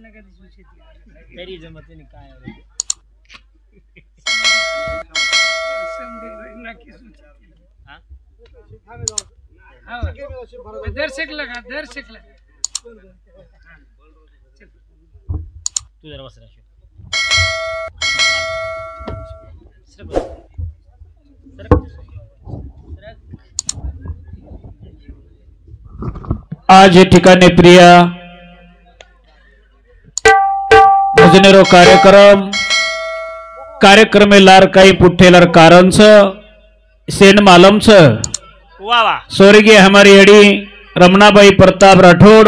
तरी जमत नाही काय दर्शकला का दर्शकला तू जरा बस राशो आज या ठिकाणी प्रिया भजनेरो कार्यक्रम लार काही पुठ्ठेलार कारणच सेन मालमच वा वा स्वर्गीय हमारी अडी रमणाबाई प्रताप राठोड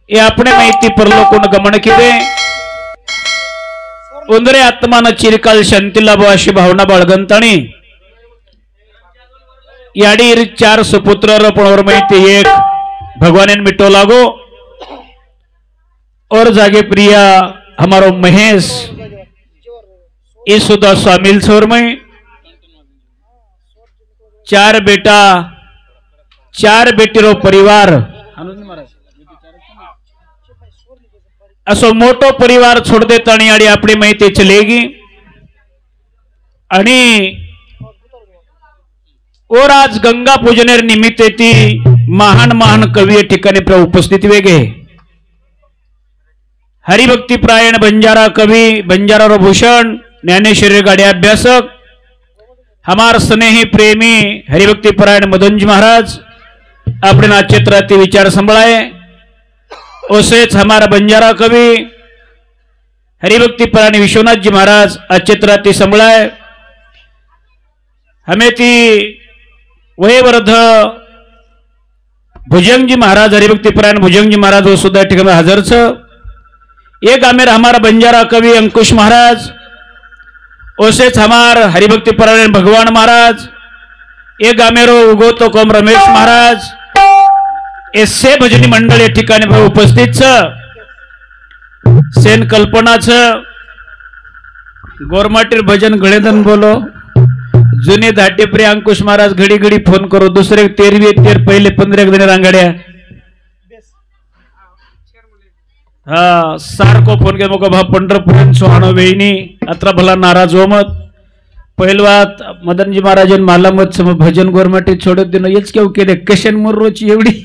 ये अपने माहिती परलोकून गमन किदे उंदरे आत्मान चिरकाल शांती लाभो अशी भावना बाळगंताणी याडी 4 सुपुत्र पण माहिती एक भगवान मिटो लागो और जागे प्रिया हमारो महेश ये सुधा स्वामिल छोर में 4 बेटा 4 बेटीरो परिवार असो मोटो परिवार छोड़ देता आणि आपली माहिती चलेगी आणि और आज गंगा पूजनेर निमित्त ती महान महान कवी ठिकाणी उपस्थित वेगे हरिभक्ती प्रायण बंजारा कवि बंजारा भूषण ज्ञानेश्वरी गाड़ी अभ्यासक हमार स्नेही प्रेमी हरिभक्ती परायण मदनजी महाराज अपने नाचेत्राती विचार संभळाए ओसेच हमारा बंजारा कवि हरिभक्ती परायण विश्वनाथ जी महाराज अचेत्राती संभळाए हमें ती वही वर्ध भुजंगजी महाराज हरिभक्ती परायण भुजंगजी महाराज वो सुद्धा ठिकाणी हजर छ एक आमेर हमारा बंजारा कवि अंकुश महाराज ओसेच हमार हरिभक्ती परायण भगवान महाराज एक आमेरो उगोतो कोम रमेश महाराज ऐसे भजनी मंडळ या ठिकाणी उपस्थित छ सेन कल्पना छ गोरमाटीर भजन गळेदन बोलो जुने धाटे प्रिय अंकुश महाराज घडी घडी फोन करो दुसरे 13 पहिले 15 दिन रांगड्या हाँ सारको फोन के मोको भा पंढरपूर सोहाणो वेणी अत्र भला नाराज हो मत पहिलवात मदन जी महाराजन माला मत सम भजन गोरमाटी छोड़ देनो येच केव केले कशन मुर्रोची एवढी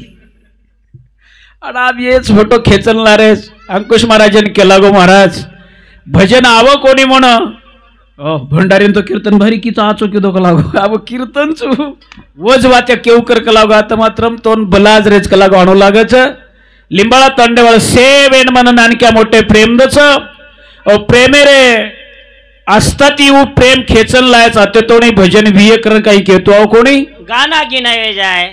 आणि आप येच फोटो खेचन लारेस अंकुश महाराजन केला गो महाराज भजन आव कोणी म्हण भंडारीन तो कीर्तन भारी की आचो की दो कलागो अब कीर्तन चु वज वात्या केव कर कलागो आता मात्रम तोन बलाज रेज कलागो आणू लागच लिंबाळा तांडेवाळ सेवेन मन नानक्या मोठे प्रेम दच ओ प्रेमे रे असता ती वो प्रेम खेचन लायच आते तो नहीं भजन विये कर काही केतो आओ कोणी गाना गिनावे जाए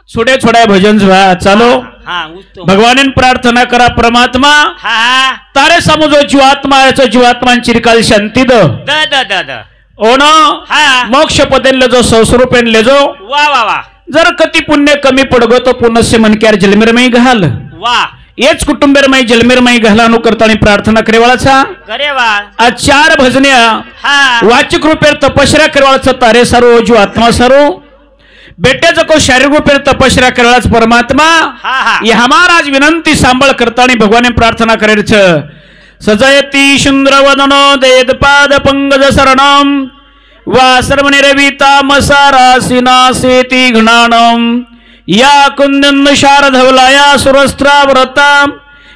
छोड़े छोड़ा भजन चालो हाँ भगवान प्रार्थना करा परमात्मा हाँ तारे समजो जीवात्मा चिरकाल शांती द द द द द ओन हाँ मोक्ष पदेन लेजो संस्वरूपेन लेजो वाह वाह वाह जर कति पुण्य कमी पडगो तो पुनस्य मनक्यार जलमेरमय घाल वाह येच कुटुंबेरमय जलमेरमय घालानु करतानी प्रार्थना करेवाळाचा करेवा आज 4 भजन्या हाँ वाचिक रूपेर तपस्या करेवाळाचा तारे सारो जीवात्मा सारो बेटे को शारीरिक रूपेर तपस्या करेवाळाच परमात्मा हाँ हाँ ये हमारा आज विनंती सांभाळ करतानी भगवान प्रार्थना करेच सजयती सुंदर वदनो देदपाद पंकज शरणम वासर्वनिरविता मसारासिनासेति घ्नानम या कुंदन शारधवलाया सुरस्त्राव्रता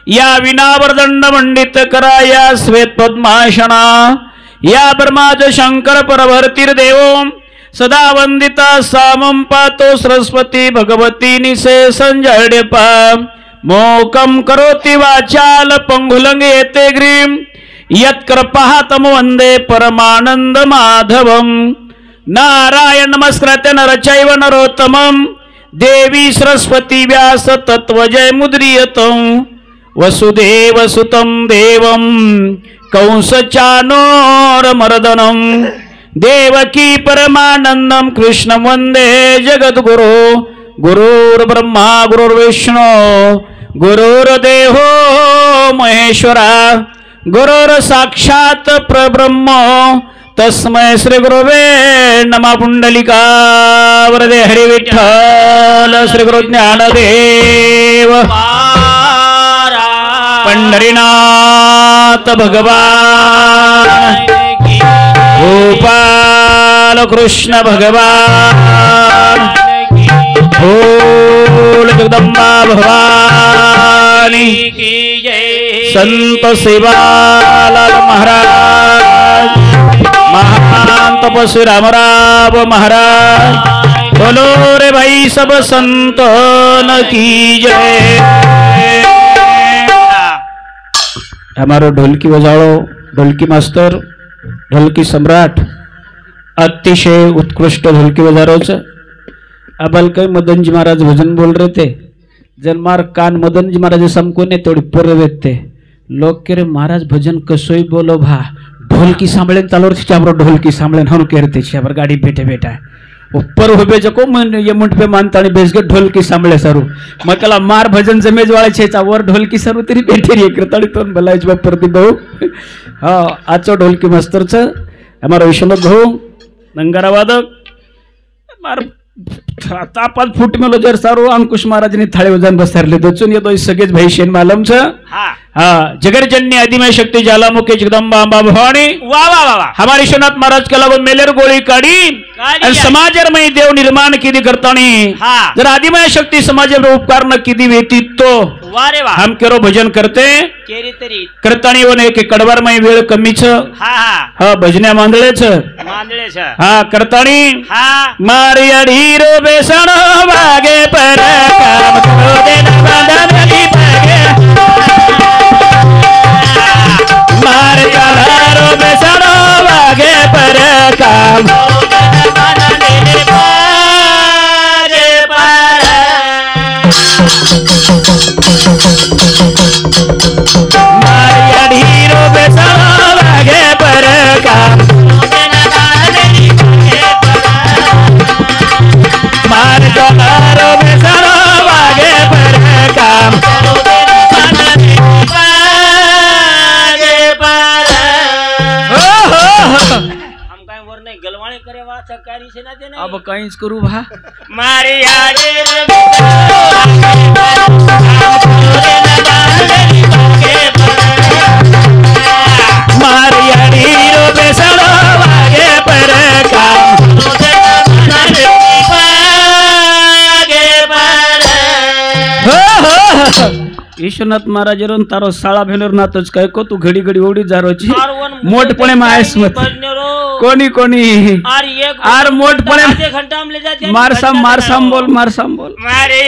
या विनावर्दंड मंडित करा या श्वेत पद्माशना या ब्रह्माज शंकर परवर्तिर्देव सदा वंदिता सामं पातो सरस्वती भगवती निसे संजड्यपा मोकम करोति वाचाल पंगुलंगेते ग्रीम यत्कृपातम वंदे परमानंद माधवम नारायण नमस्कृत्य नरचैव नरोत्तमं देवी सरस्वती व्यास तत्वजय मुद्रियतं वसुदेव सुतं देवं कंस चाणूरमर्दनं देवकी परमानंदं कृष्ण वंदे जगद्गुरु गुरुर्ब्रह्मा गुरुर्विष्णु गुरुर्देवो महेश्वरा गुरुर साक्षात परब्रह्म तस्मै श्री गुरुवे नमः पुंडलिका वरदे हरि विठ्ठल श्री गुरु ज्ञानदेव पंढरीनाथ भगवान गोपाल कृष्ण भगवान बोल जगदम्बा भवानी संत सेवालाल महाराज महान तपस्वी रामराव महाराज बोलो रे भाई सब संतन की जय। हमारो ढोलकी बजाओ ढोलकी मास्टर ढोलकी सम्राट अतिशय उत्कृष्ट ढोलकी बजारोच अबल कई मदन जी महाराज भजन बोल रहे थे जनमार कान मदन जी महाराज समको ने थोड़ी पुर देते लोग के रे महाराज भजन कसोई बोलो भा ढोलकी सांभळे चालोर चाबरो ढोलकी सांभळे हनु कहते छबर गाड़ी बैठे बैठा ऊपर हुबे जको मन ये मुंड पे मानतानी बेसगे ढोलकी सांभळे सरू मकला मार भजन जमेज वाले छेचा वर ढोलकी सरू तरी बैठे रे कृताड़ी तोन भलाईच बा प्रदीप भाऊ हां आचो ढोलकी मास्टरच हमारा विश्वनाथ भाऊ नंगारा वादक मार तापात फूट मेलो जर सारो अंकुश महाराजनी थाळे वजन बसरले दोचून येतो सगळेच भाई शेन मालमच हा जगरजन्य आदिमय शक्ती ज्वालामुखी जगदंबा अंबा भवानी वाह वाह वाह हमारे विश्वनाथ महाराज के अलावा मेलेर गोली काढ़ी और समाजरमय देव निर्माण की करतानी जर आदिमय शक्ति समाज उपकार न की वेती तो वारे वाह हम केरो भजन करते करतानी वने के कडवारमय वेळ कमीच हा भजन्या मांदळेच हा करतानी मारिया ढीरो बेसण वागे पर काम करो देना बंधनी भागे मार कलारो बेसण वागे पर काम मारिया ढीरो बेसण वागे पर काम मार कलारो बेसण वागे पर काम गलवाणे करे वाचा कारी से ना देना अब कहीं करू भा मारे आगे मारिया ढीरो बेसण वागे पर काम विश्वनाथ महाराज तारो साळा भेनर नातच काय को तू घडी घडी ओडी जारोची मोठपणे मायस मत कोणी कोणी आर मोठपणे मारसाम बोल मारे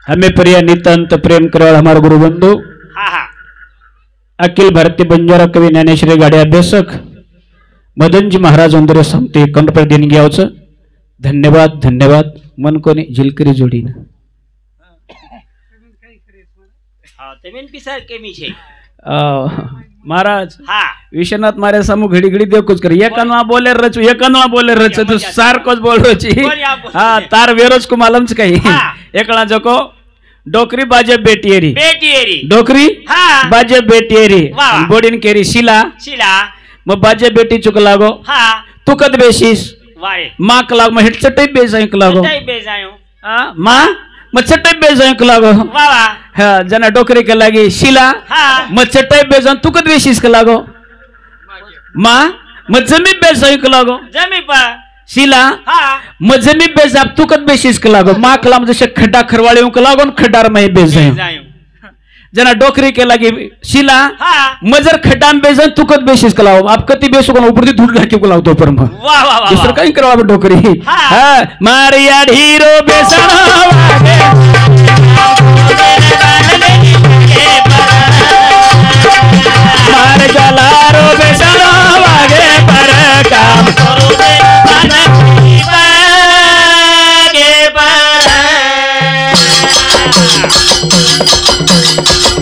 हमें प्रिय नितांत प्रेम करवाल हमारा गुरु बंधु अखिल भारतीय बंजारा कवि ज्ञानेश्वरी गाडी अभ्यासक मदन जी महाराज उंदरे समते कंठ देणगी घ्यावच धन्यवाद धन्यवाद मन कोणी झिलकरी जोडीना महाराज विश्वनाथ मारे समूह घड़ी घड़ी देव कुछ कर एकनवा बोले रच तो सारकोच बोल रची हाँ तार वेरोज को मालूम कही एकला जको डोकरी बाजे बेटियरी डोकरी बाजे बेटियरी बोडीन केरी शिला मग बाजे बेटी चुक लागो तू कद बेशीस माक लाग मग हिट चटई बेजायक लागो माँ मग चटई बेजायक लागो हाँ जना डोकरी के लागी शिला मग चटई बेजान तू कद बेशीस के लागो माँ मग जमी बेजायक लागो जमी पा शिला मग जमी बेजाब तू कद बेशीस के लागो माँ कलाम जैसे खड्डा खरवाले लागो खड्डार में बेजाय जना डोकरी के लगी शिला मजर खड्डा में बेजन तू कद बेशीस के लागो आप कति बेसो को ऊपर धूल ढाके को लागतो पर में दूसरा कहीं करवा डोकरी हां मारिया ढीरो बेसन वागे मार गलारो बेसन वागे पर काम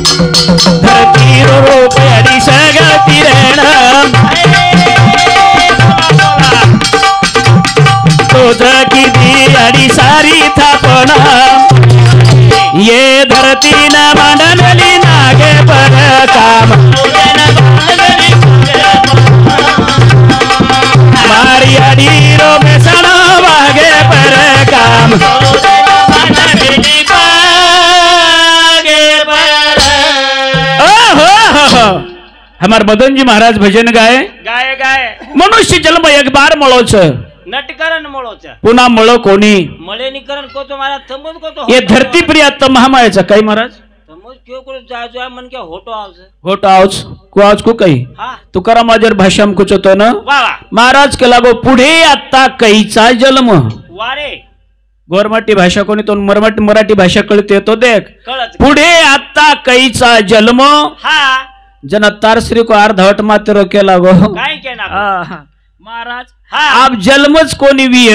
धरती रूप अड़ी सगती रहना तो जगी दी अड़ी सारी था भूषण ये धरती न मांडली नागे पर काम मारी अडीरो बेसन वागे पर काम हमार मदन जी महाराज भजन गाए गाय गाय मनुष्य जन्म एक बार मळो छ नटकरण मळो छ पुन्हा मळो कोणी मळे निकरण को तो महाराज थंबत को तो ये धरती प्रिया त महामायाचा काही महाराज थंबत क्यों को जाय मन के होटो आवस घोट आउच को आज को काही हां तुकाराम आजर भाषाम कुछ होतो ना वा वा महाराज के लागो पुढे आता कैचा जन्म वारे गोरमाटी भाषा कोणी तो मराठी भाषा कळते तो देख कळत पुढे आता कैचा जन्म हा जन तारश्री को अर्धवट मात्र केला गो काय केना महाराज हा आप जन्मच कोणी विय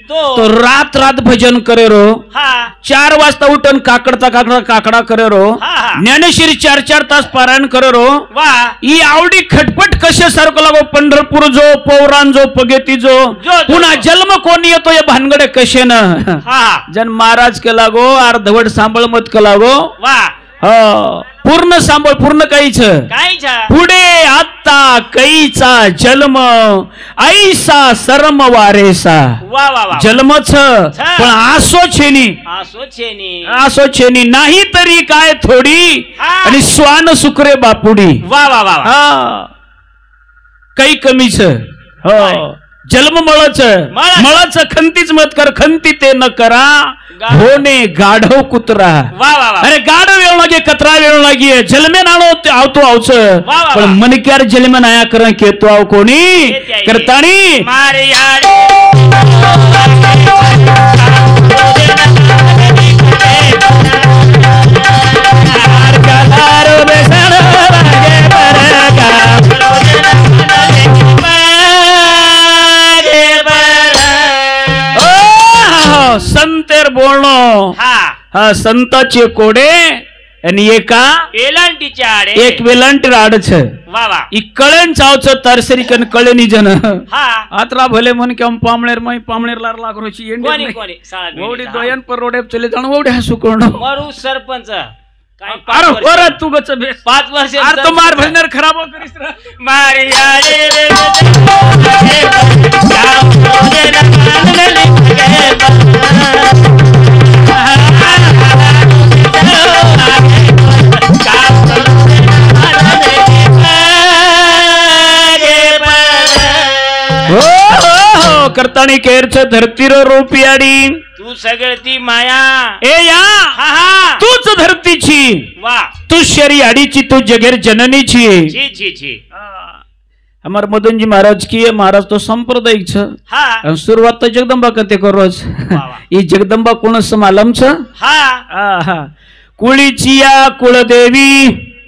तो रात रात भजन करे रो हा 4 वाजता उठून काकडा करे रो हा. ज्ञानेश्वरी 4 तास पारायण करे रो वा ही आवडी खटपट कसे सारखं लागो पंढरपूर जो पौराण जो पगेती जो पुन्हा जन्म कोणी येतो या भानगडे कसे न हा जन महाराज के लागो अर्धवट सांभाळ मत के लागो वा पूर्ण सांभाळ पूर्ण काहीच काय छ पुढे आता कैचा जन्म ऐसा सरम वारेसा वा वा वा जन्मच पण आसो छेनी नाही तरी काय थोडी आणि स्वान सुकरे बापुडी वा वा वा काही कमीच जन्म मळच खंतीच मत कर खंती ते न करा होने गाढव कुत्रा वा वा वा अरे गाढव येऊ लागे कतरा येऊ लागे जलमे नाणो आवतो आवच पण मनक्यार जलमे नाया कर केतो आव कोणी करताणी मारे संतेर बोलणं हा संताचे कोडे आणि एका एलांटीच्या आडे एक वेलांटी राडच वा वा ई कळण चावच तरसरी कन कळणी जन हा आत्रा भले मन के पामळेर मै पामळेर लार लागरोची कोणी कोणी साळा ओडी दोयन पर रोडे चले जाण ओडी हसू कोण मरू सरपंच काय अरे ओरा तू गच बेस 5 वर्ष अरे तो मार भजनर खराब करीस रे मारी आडे करतानी केरच धरतीर रूपियाडी तू सगळती माया ए या हा हा तूच धरतीची वा तू शरी आडीची तू जगेर जननीची छी छी छी हमार मदन जी महाराज की महाराज तो सांप्रदायिक छ हा सुरुवात तो जगदंबा कते करोज ये जगदंबा कोण मालम छ हा कुळीचिया कुळदेवी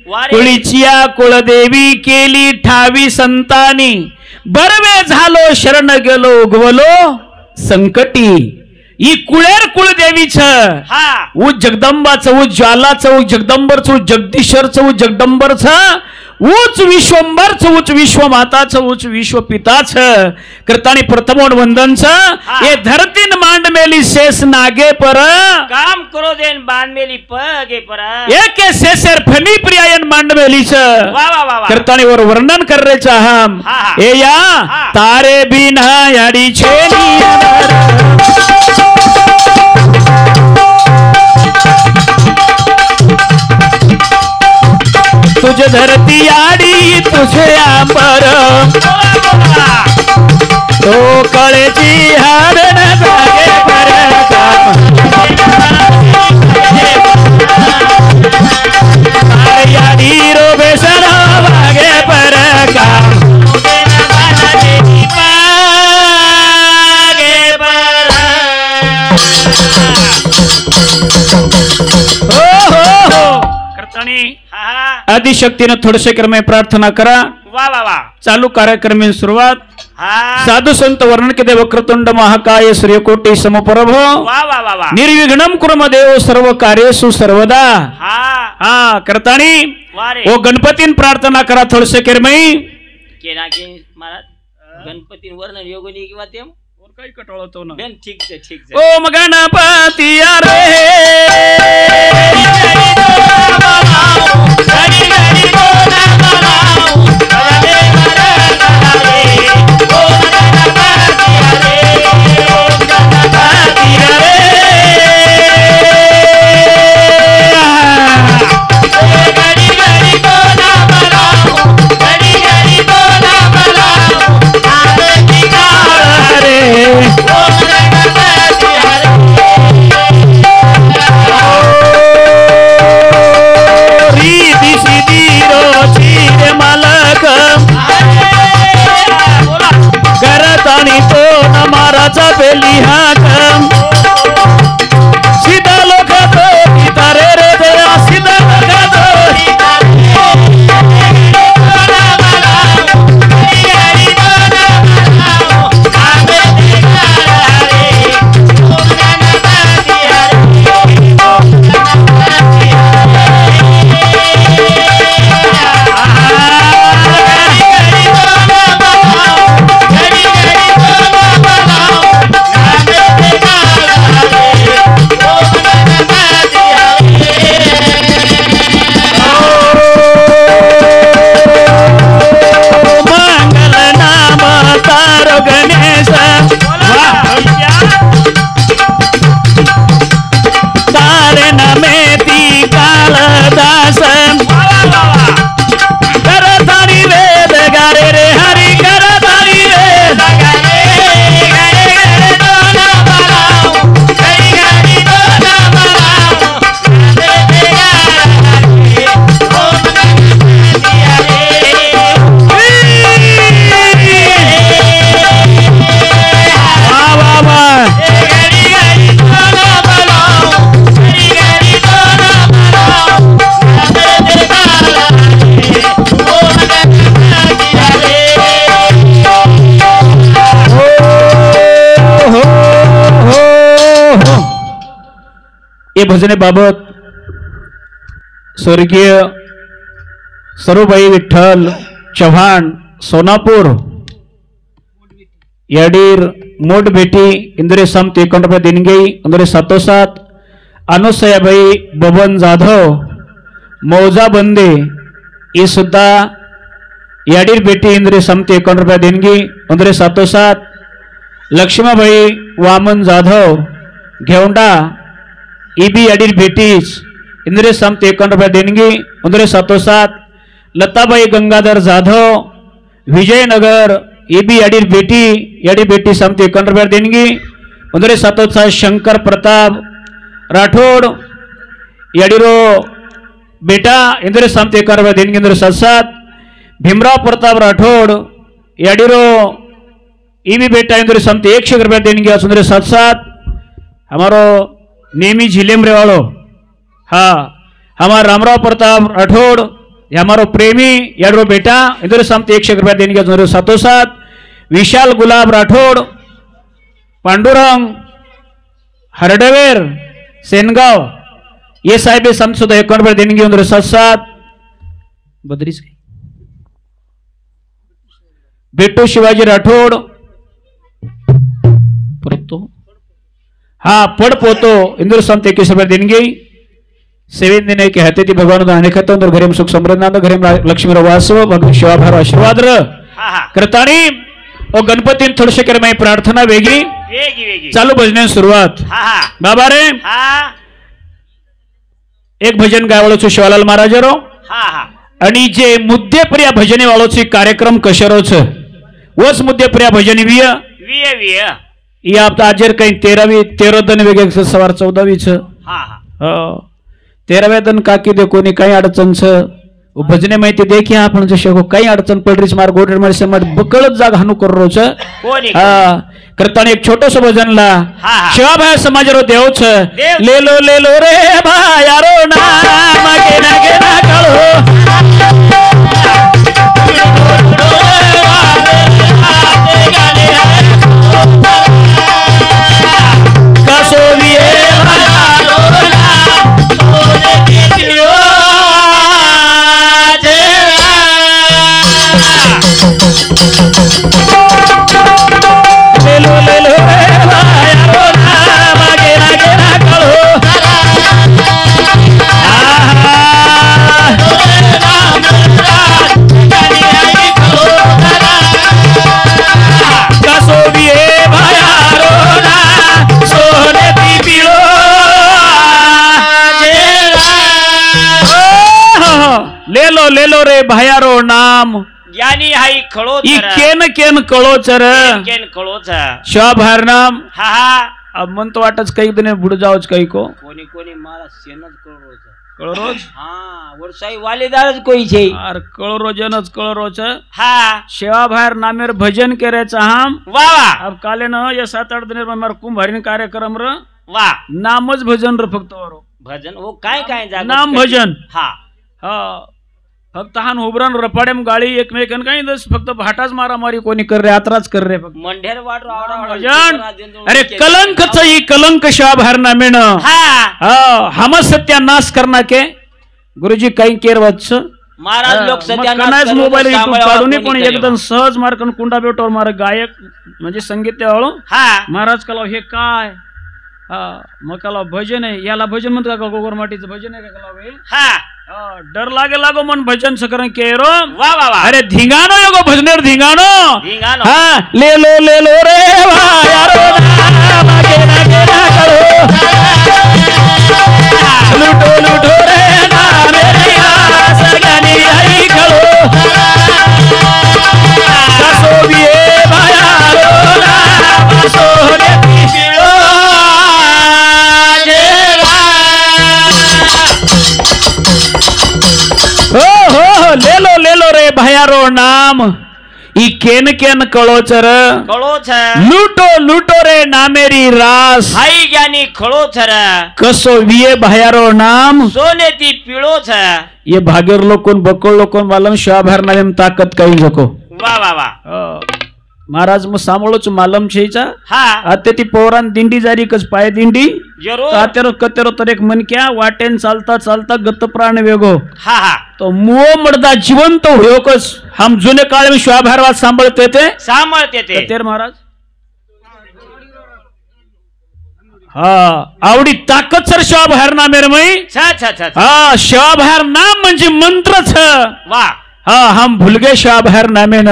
कुळीचिया कुळदेवी केली ठावी संतानी बरवे झालो शरण गेलो उगवलो संकटी ही कुळेर कुळदेवीच हा उ जगदंबाच उ ज्वालाच उ जगदंबरच उ जगदीश्वरच उ जगदंबरच उच विश्वंबरच उच विश्वमाताच उच विश्वपिताच करतानी प्रथमोड वंदनच ये धरतीन मांड मेली शेष नागे पर काम करो देन बांध मेली पगे पर एक शेषर फनी प्रियायन मांड मेलीच वा वा वा करतानी वर वर्णन कर रे हम ए या तारे बिना याडी छेनी तुझे धरती आडी तुझे आंबर तो कळेची हारण जागे पर याडी रो बेसन वागे पर आदिशक्तीने थोडेसे क्रमे प्रार्थना करा वा वा वा चालू कार्यक्रम सुरुवात साधु संत वर्णन के देव वक्रतुंड महाकाय सूर्यकोटि समप्रभ वा वा वा वा निर्विघ्नं कुर्म देव सर्व कार्येषु सर्वदा हा करतानी ओ गणपतीन प्रार्थना करा थोडेसे क्रमे केना के महाराज गणपतीन वर्णन योगनी किंवा ते काही कटाळतो ना બેન ઠીક છે ઠીક છે ओम गणपती रे ये भजने बाबत स्वर्गीय सरूबाई विठ्ठल चव्हाण सोनापूर याडीर मोठ भेटी इंद्रे समत 51 रुपये देणगी इंद्रे सातोसात अनुसयाबाई बबन जाधव मौजा बंदे ये सुद्धा याडीर भेटी इंद्रे समत 51 रुपये देणगी इंद्रे सातोसात लक्ष्मीबाई वामन जाधव घेवंडा ईबी याडीर भेटीस इंद्रे समत 51 रुपये देणगी इंद्रे सातोसात लताबाई गंगाधर जाधव विजयनगर ईबी याडीर बेटी समत 51 रुपये देणगी इंद्रे सातोसात शंकर प्रताप राठोड याडीरो बेटा इंद्रे समत 51 रुपये देणगी इंद्रे सात भीमराव प्रताप राठोड याडीरो ईबी बेटा इंद्रे समत 100 रुपये देणगी इंद्रे सात हमारो नेमी झिलेमरे वालो हाँ हमारा रामराव प्रताप राठौड़ हमारो प्रेमी याडरो बेटा इंद्र समत 100 रुपये देने के सातोसात विशाल गुलाब राठौड़ पांडुरंग हरडवेर सेनगांव ये साहेब समत सुद्धा 51 रुपये देने के सात बद्रीस बेट्टू शिवाजी राठौड़ परतो हाँ पड़ पोतो इंद्र समत 21 रुपये देणगी सेवेन दिन के हते भगवान अनेक घरेम सुख समृद्ध घरेम लक्ष्मी वासव भगवान शिवाभार आशीर्वाद करतानी ओ गणपती थोडसे कर मैं प्रार्थना वेगळी चालू भजने सुरुवात बाबा रे एक भजन गायवाळो छु शिवालाल महाराजरो आणि जे मुद्देप्रिया भजने वाळो छु कार्यक्रम कशरो छ वच मुद्देप्रिया भजन विय ये आप आजर कहीं 13 दिन वेगे सवार 14 छ 13व्या दिन काकी दे कोणी काही अडचण छ भजने माहिती देखी आपण जसे काही अडचण पडरीच मार गोडर मार समट बकळच जाग हानू करो छ करताना एक छोटस भजनला शिवाभाई समाजरो देव छ लेलो रे भायारो नाम गेना गेना कळो लेलो रे भायारो नाम ज्ञानी हाई खळो ई केन केन कळोचर केन खळोच शिवा भायर नाम हा हा अब मन तो वाटच काही दिन बुड जाओच काही को कोणी कोणी मला सेनच कळरोच कळरोज हा वरसाई वालेदारच कोई छे अर कळरोजनच कळरोच हा शिवा भायर नामेर भजन करायचं हम वा वा अब काले न ये 7-8 दिन में मार कुंभारीन कार्यक्रम र वा नामच भजन र फक्त वरो भजन हो काय काय जागो नाम भजन हा हा फक्त हान उबरान रपाड्याम गाळी एकमेकन काही दस फक्त भाटाच मारामारी कोणी कर रे यात्राच कर रे फक्त मंढेर वाट भजन अरे कलंकच ही कलंक शिवा भायर नामेन हा हम सत्यानाश करना के गुरुजी काही केर वत्स महाराज लोक सत्यानाश मोबाईल युट्यूब काढून पण एकदम सहज मार्कन कुंडा बेटोर मार गायक म्हणजे संगीत त्याळो हा महाराज कलाव हे काय हा मग कलाव भजन आहे याला भजन म्हणतात का गोगरमाटीचं भजन आहे का कलाव हे हा डर लागे लागो मन भजन सकरण केरो वा वा वा अरे धिंगाणो योगो भजनेर धिंगाणो धिंगाणो हाँ ले लो रे यारो मागे ना करो लूटो रे ना मेरे सगनी आई खड़ो ससो बिए भायारो ना बसो रे पिलो हो ले लो रे भायारो नाम ई केन केन कळोचर खळोच लूटो रे नामेरी रास हाई ज्ञानी खळोच कसो विये भायारो नाम सोने ती पिळोच ये भागेर लोकोन बकोळ लोकोन मालम शिवा भायर नाम ताकत काही जको वा वा वा महाराज मग सांभाळोच मालम छेचा हा आता ती पौरान दिंडी जारी कच पाय दिंडी जरूर तातेरो कतेरो तर एक मन क्या वाटेन चालता चालता गत प्राण वेगो हा हा तो मुओ मर्दा जिवंत होयो कस हम जुने काळ में शिवा भायर वात सांभाळते ते सांभाळते ते तेर महाराज हा आवडी ताकद सर शिवा भायर नामेर मई छा छा छा हा शिवा भायर नाम म्हणजे मंत्रच वा हा हम भूल गए शिवा भायर नामेन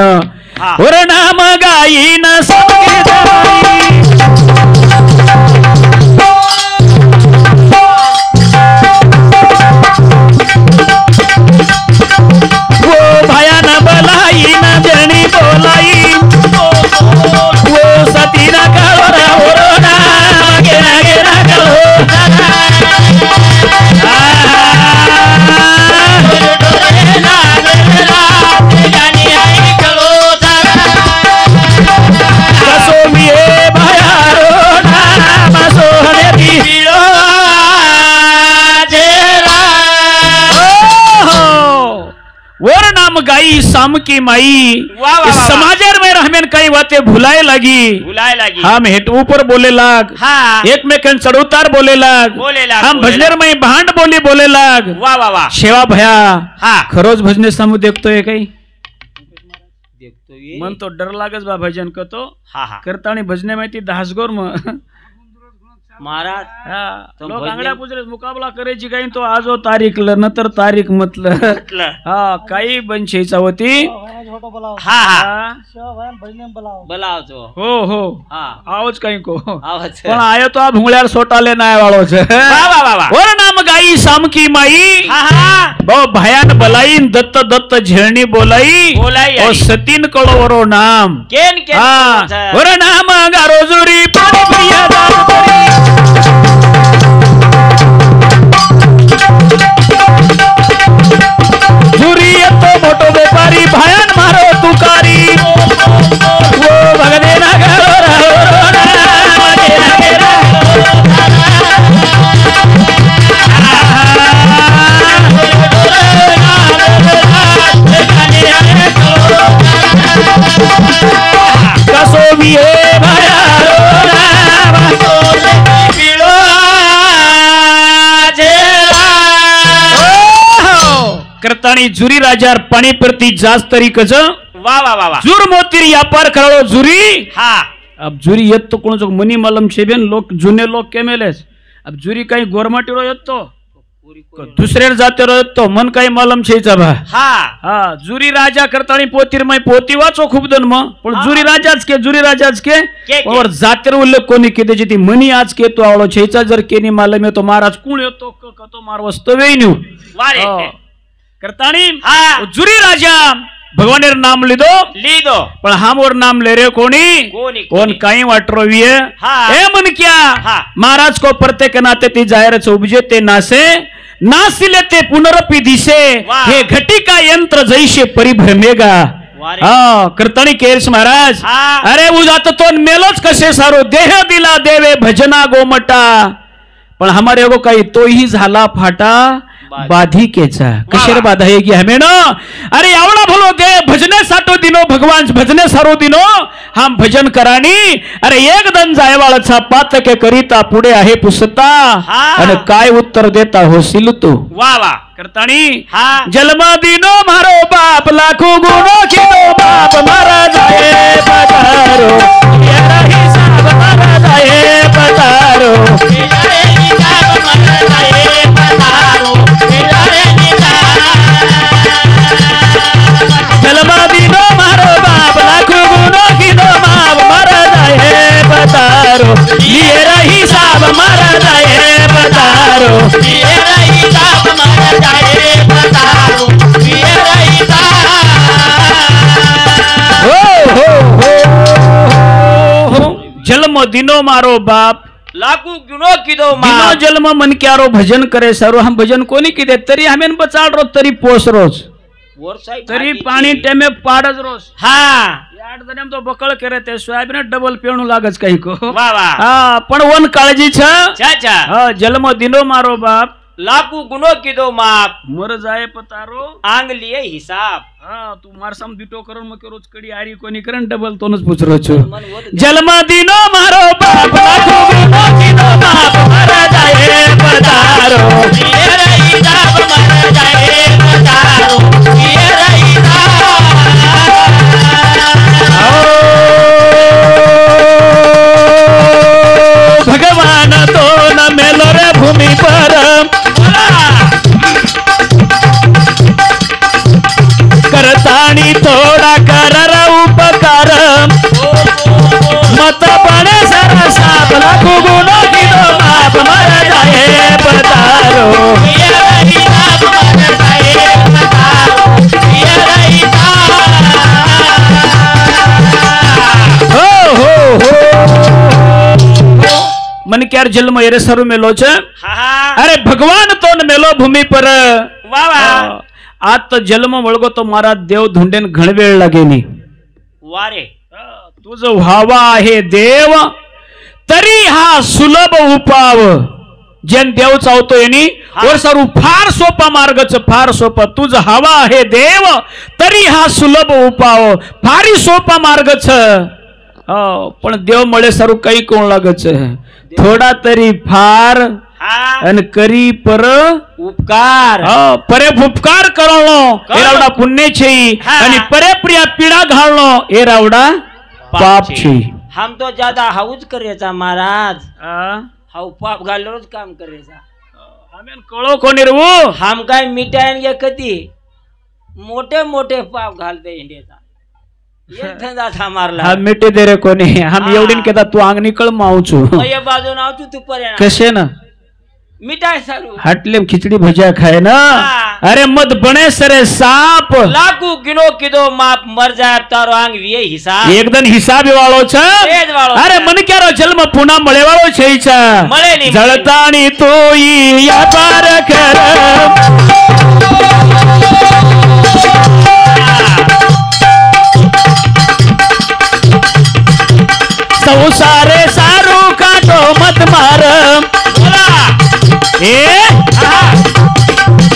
हा और नाम गाई न सबके दाई वो भाया न बलाई न जनी बोलाई वो सती न करो रो नाम गेना करो और नाम गाई साम की माई वाह, वाह, इस वाह। समाजर में रहमेन कई बातें भुलाए लगी भुलाए लगी हम हेट ऊपर बोले लाग हाँ एक में कन चढ़उतार बोले लाग बोले लाग, हम बोले भजनेर में भांड बोले लाग वाह वाह वाह शेवा भया हाँ खरोज भजने सामू देखतोय काही देखतो ये मन तो डर लागच बा भजन करतो हाँ हाँ करतानी भजने माहिती धासगोर मग महाराज तो लोक भजने- आंगड्या पुजरे मुकाबला करायची काही तो आजो तारीख ल नंतर तारीख म्हटलं म्हटलं. हा काही बनशेचा होती हाँ हाँ हा. बोलावतो हो हो हाँ आवच काही को आवाज पण आयो तो आ भुंगळ्यार सोटाले नाही वाळो छे वाह वाह वाह वाह और नाम गाई सामकी माई हाँ हाँ बो भयान बलाईन दत्त दत्त झेळणी बोलाई बोलाई ओ आई. सतीन कळो वरो नाम केन केन हा बोलत है. और नाम गारोजुरी पाणी प्रिया दारुरी झुरी येतो मोठो व्यापारी भयान मारो तुकारी वो भगने ना गारो राहो नाम गेरा गेरा कसो भी है भया करतानी जुरी राजार पाणी प्रती जास्त तरीकच वाह वाह वाह वाह जुर मोतीर व्यापार करालो जुरी हाँ अब जुरी येत तो कोण मनी मलम छेबेन लोक जुने लोक केमेलेस अब जुरी काही गोरमाटीरो येतो दुसऱ्या जातीर येतो मन काही मलम छेचा भा हाँ हा जुरी राजा करतानी पोतीर मै पोती वाचो खूप दन मग पण जुरी राजाच के के? और जातीर उल्लेख कोणी के त्याची ती मनी आज के तो आवळो छेचा जर केनी मालम येतो महाराज कोण येतो तो मार वस्तवे न्यू वारे हो. करतानी हा जुरी राजा भगवान नाम लिदो લીધો पण हा मोर नाम ले रे कोणी कोणी कोण काही वाटरोविय हा. हे मन क्या हा. महाराज को प्रत्येक नाते ती जाहीर उपजे ते नासे नासिले ते पुनरपी दिसे वाह. हे घटिका यंत्र जैसे परिभ्रमेगा वारे. हा करतानी केस महाराज हा. अरे उजात तो मेलोच कसे सारो देह दिला देवे भजना गोमटा पण हमारे को काही तोही झाला फाटा बाधिकेचा कशेर बाधा आहे की हमें ना अरे एवढा भलो दे भजने साठो दिनो भगवान भजने सारो दिनो हम भजन करानी अरे एक दन जायवाळाचा पात के करिता पुढे आहे पुसता हा. आणि काय उत्तर देता होशील तू वा वा करतानी हा जन्म दिनो मारो बाप लाखो गुणो कितो बाप मारा जाए पतारो येरा हिसाब मारा जाए पतारो जन्म दिनो मारो बाप लाखो गुणो कितो बाप मारा जाए पतारो येरा हिसाब मारा जाए पतारो जन्म दिनो मारो बाप लाकू गुनो किदो दिनो जन्म मन क्यारो भजन करे सरो हम भजन कोणी किदे तरी हमें बचाड रोज तरी पोस रोज तरी पाणी टेमे पाडज रोज हा 8 जण तो बकळ करे ते सोयाबीन डबल पेणू लागच काही को वा वा हा पण वन काळजी छ छा छा हा जन्म दिनो मारो बाप लाकू गुनो किदो माप मर जाए पतारो आंग लिए हिसाब हा तू मार सम दिटो करून मग रोज कडी आरी कोणी करन डबल तोनच पुछरो छो मन वो जन्म दिनो मारो बाप लाखो गुनो किदो बाप मर जाए पतारो भगवान तो न मेलो रे भूमि पर करतानी थोडा कर उपकार मत बने सारा साप लाखो गुनो किदो बाप मर जाए पतारो मन क्यार जन्म एरे सरू मेलो छ हा हा अरे भगवान तो न मेलो भूमि पर वा वा आज तो जन्म वळगो तो मारा देव धुंडेन घण वेळ लागेनी वारे तुझं व्हावा आहे देव तरी हा सुलभ उपाव जेन देव चावतो येणी वर सरू फार सोपा मार्गच फार सोपा तुझं हवा आहे देव तरी हा सुलभ उपाव फारी सोपा मार्गच पण देव मळे सरू काही कोण लागच थोडा तरी फार हा आणि करी पर उपकार परे उपकार करणो ए रावडा पुण्य छे हा. आणि परे प्रिया पीड़ा घालणो ए रावडा पाप छे हम तो ज्यादा हाऊच करेचा महाराज हाऊ पाप घालरोच काम करेचा आम्ही कळो कोणी रे हम काय मिटायन गे कधी मोठे मोठे पाप घालते इंडियाचा एक धंदा था मारला हम मिटे दे रे कोणी हम हा. एवढीन केदा तू अंग निकळ मावचू ये बाजू नाव तू पर्याय कसे ना मिटाय सारू हाटले खिचड़ी भजिया खाए ना हा. अरे मत बने सरे सांप लाकू गिनो किदो माप मर जाए तारो आंग विये हिसाब एकदम हिसाब वाळो छ तेज वाळो अरे मन क्यारो जन्म पुन्हा मळे वाळो छई छ मळे नी जळतानी तोई या पार कर संसारे सारू काटो मत मार ए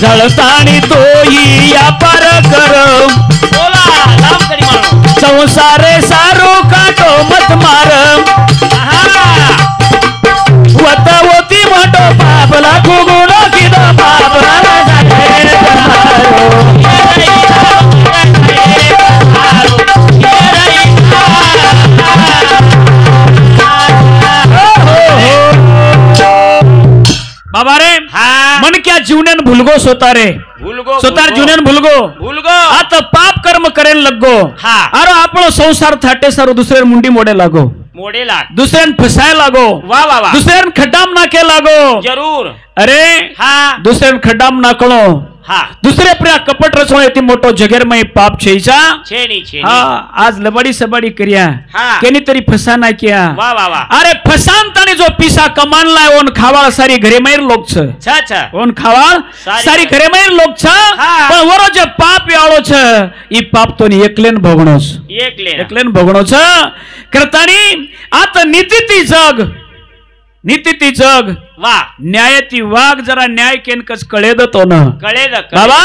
जळतानी तोई या पार कर बोला नाम करी मानो संसारे सारू काटो मत मार वत होती मोठो पाप लाखो गुणो किदो पाप बाबा रे मन क्या जीवनन भूलगो सोतारे भूलगो सोतार जीवनन भूलगो भूलगो आता पाप कर्म करेन लगो हा अरे आपलो संसार थाटे सारो दुसरे मुंडी मोडे लागो मोडे लाग दुसऱ्यान फसाय लागो वाह वाह वाह दुसऱ्यान खड्डाम नाके लागो जरूर अरे हा दुसऱ्यान खड्डाम नाकळो हा दुसरे प्रिया कपट रचो येते मोठो जगेरमय पाप छेचा छेनी छेनी हाँ आज लबाड़ी सबड़ी करिया हाँ केनी तरी फसाना किया वाह वाह वाह अरे फसान ताने जो पिसा कमान लाय ओन खावाळ सारी घरे मैर लोक छ अच्छा अच्छा ओन खावाळ सारी घरे मैर लोक छ हाँ। पण वरो जे पाप याळो छ ई पाप तो एकलेन भोगणोस एकलेन भोगणोस करतानी आता नीतीती जग वाह न्यायती वाघ जरा न्याय केनकच कळेद तो न कळेद बाबा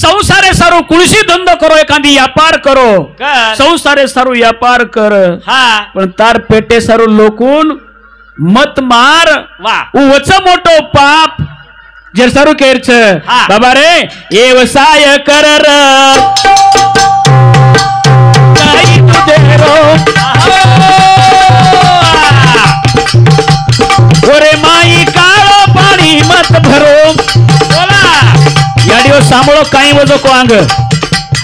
संसारे सारू कुळशी धंदो करो एखादी व्यापार करो कर संसारे सारू व्यापार कर हा पण तार पेटे सारू लोकून मत मार वाह उवच मोठो पाप जर सारू केरच हा। बाबा रे व्यवसाय कर र काही तुझे रो ओरे माई काळो पाणी मत भरो बोला याडियो सांभळो काही वजो को आंग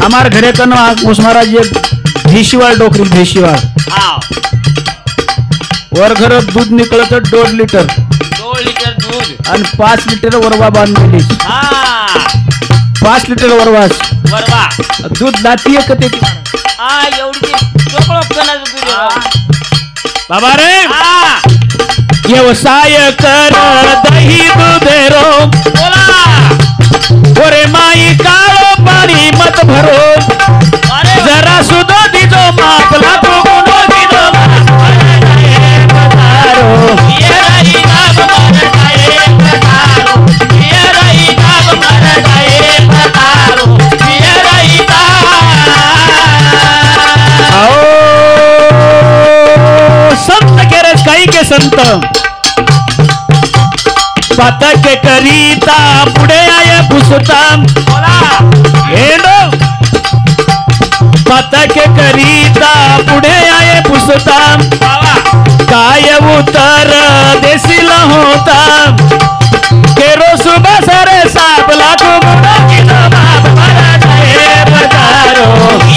हमार घरे कनो उस महाराज ये भेशीवाळ डोकरी भेशीवाळ हाँ वर घर दूध निकलत 2 लिटर 2 लीटर दूध आणि 5 लिटर वरवा बांधलेली हाँ 5 लिटर वरवास वरवा दूध लाती कते हाँ एवढी चोकळो कणाचं दूध आहे. बाबा रे हाँ व्यवसाय कर दही दुधेरो बोला ओरे माई काळो पाणी मत भरो अरे जरा सुद्धा दिजो मापला तो गुनो दिजो ये रही नाम मर जाए पतारो ये रही नाम मर जाए पतारो ये रही आओ संत केरे काही के संत पातक करीता पुढे आय पुसता बोला एंडो पातक करीता पुढे आय पुसता बाबा काय उतर देशील होता केरो सुबह सरे साप लाखो गुणो की बाप मरा जाए बजारो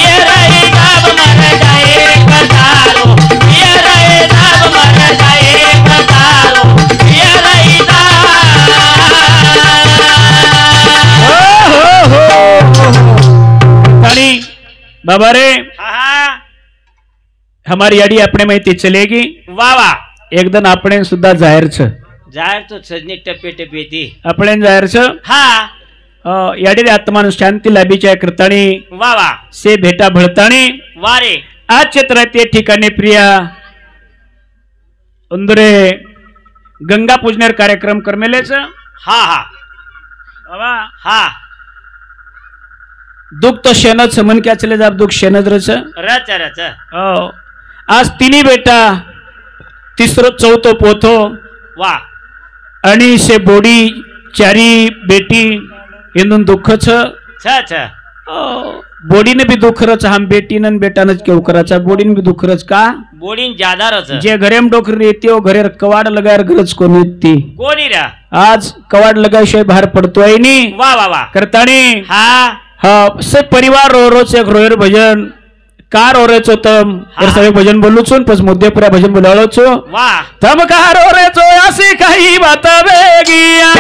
ये रही नाम मर जाए पतारो ये रही नाम मर जाए पतारो ये रही कहानी बाबा रे हाँ हमारी याडी अपने में ती चलेगी वाह वाह एक दिन अपने सुद्धा जाहिर छ जाहिर तो सजनी टप्पे टप्पे थी अपने जाहिर छ हाँ याडी रे आत्मा शांती लाभीच्या करताणी वाह वाह से भेटा भळताणी वारे आज चित्र ते ठिकाणी प्रिया उंदरे गंगा पूजनेर कार्यक्रम करमेलेच हाँ हाँ बाबा हाँ दुख तो शेनच मन क्या चले जाब दुख शेनच रच रच रच आज तिन्ही बेटा तिसरो चौथो पोथो वाह आणि से बोडी चारी बेटी हिंदून दुःख छ छ छ बोडीने भी दुःख रच हम बेटीन बेटानच केव कराचा बोडीने भी दुःख रच का बोडीन ज्यादा रच जे घरेम डोकर येते हो घरे कवाड लगायर गरज कोण येते कोणी रा आज कवाड लगाशिवाय बाहेर पडतोय नी वाह वाह वाह करतानी हाँ हा से परिवार रो रोज एक रोयर भजन का रो रे चो तम तर सगळे भजन बोलू छून पस मुद्दे पुरा भजन बोलावलो छो वाह तम का रो रे चो अशी काही बात वेगिया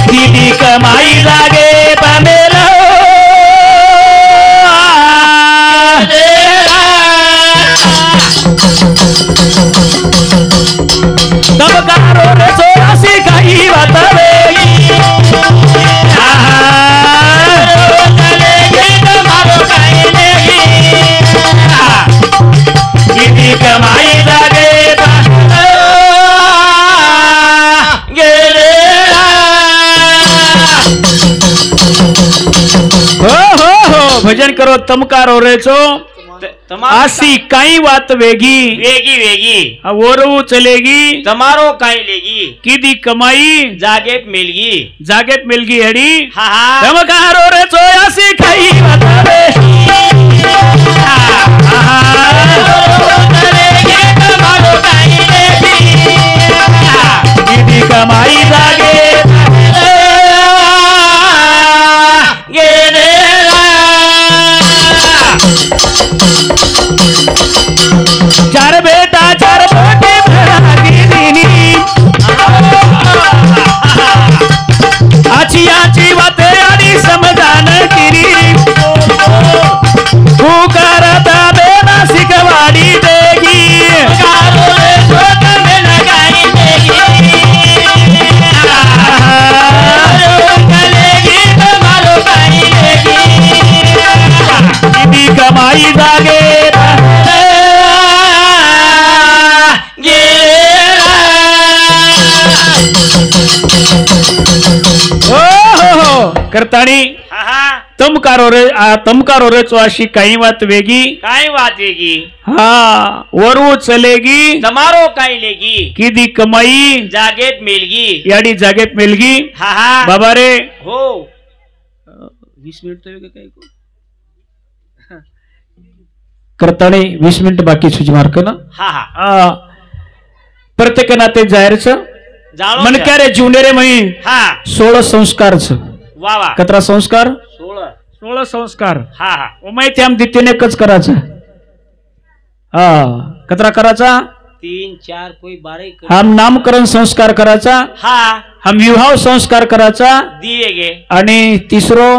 दीदी कमाई लागे पामेला तम का रो रे चो अशी काही बात दीदी कमाई लागे हो भजन करो तमकारो रे चो आसी काही बात वेगी वेगी वेगी वरवू चलेगी तमारो काय लेगी किदी कमाई जागेत मिलगी जागेत मिलगी हडी हाँ हाँ तमकारो रे चो आसी काही बात किदी कमाई जागे चार बेटा चार बेटे करताणी हा हा तमकारो रे अशी काही वात वेगी काय बात वेगी हा वरू चलेगी तमारो काय लेगी किदी कमाई जागेत मेलगी याडी जागेत मेलगी हा हा बाबा रे हो 20 मिनिट तर काय करताणी 20 मिनिट बाकी सुजी मार्क ना हा हा प्रत्येक नाते जाहीरचं जाणो मन क्या रे जीवने रे मही हा 16 संस्कारच वा वा कतरा संस्कार 16 संस्कार हा हा माहिती आम दित्याने कच करायचं हा कतरा करायचा 3 4 कोई 12 हम नामकरण संस्कार करायचा हा हम विवाह संस्कार करायचा दिए गे आणि तिसरो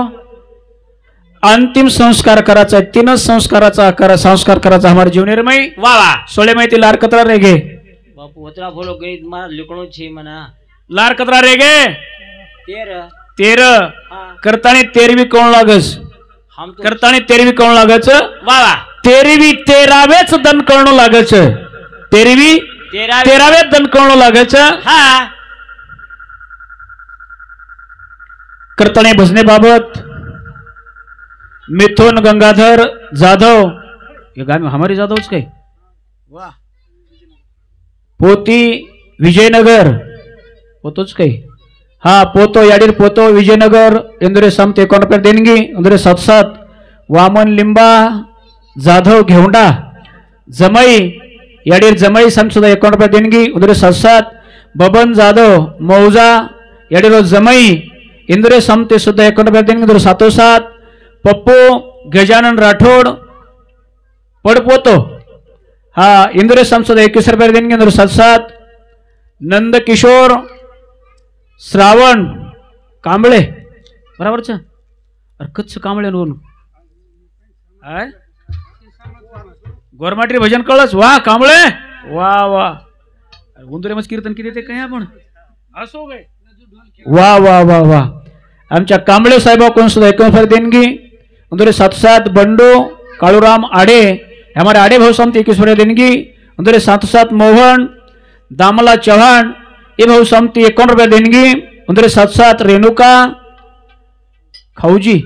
अंतिम संस्कार करायचा 3 संस्काराचा संस्कार करायचा हमारे जीवने रे मही वा वा सोळे माहिती लार कतरा रे गे बापू ओतरा बोलो गणित मार लिखणो छे मना लार कतरा रे गे 13 13 करतानी 13वी कोण लागस हम तो करतानी 13वी कोण लागच वा वा 13वेच दन करणं लागच 13वे दन करणं लागच हा करतानी भजने बाबत मिथुन गंगाधर जाधव ये गाव हमारी जाधवच काय वाह पोती विजयनगर पोतोच काही हा पोतो याडीर पोतो विजयनगर इंदुरे समते 51 रुपये देणगी इंदुरे 77 वामन लिंबा जाधव घेवंडा जमाई याडीर जमाई सम सुद्धा 51 रुपये देणगी इंदुरे 77 बबन जाधव मौजा याडीर जमाई इंदुरे समते सुद्धा 51 रुपये देणगी इंदुरे 77 पप्पू गजानन राठोड पडपोतो हा इंदुरे संसद 21 रुपये देणगी इंदुरे 77 नंद किशोर श्रावण कांबळे बराबरच कच्छ कांबळे गोरमाटी भजन कळस वा कांबळे वा वा उंदुरे मज कीर्तन किती ते काय आपण असो गे वा वा वा वा आमच्या कांबळे साहेबा कोण सुद्धा 51 रुपये देणगी इंदुरे 77 बंडू काळूराम आडे हमारे आडे भाऊ समते 21 रुपये देणगी इंदुरे 77 मोहन दामला चौहान ये भाऊ समती 51 रुपये देणगी इंदुरे 77 रेणुका खाऊजी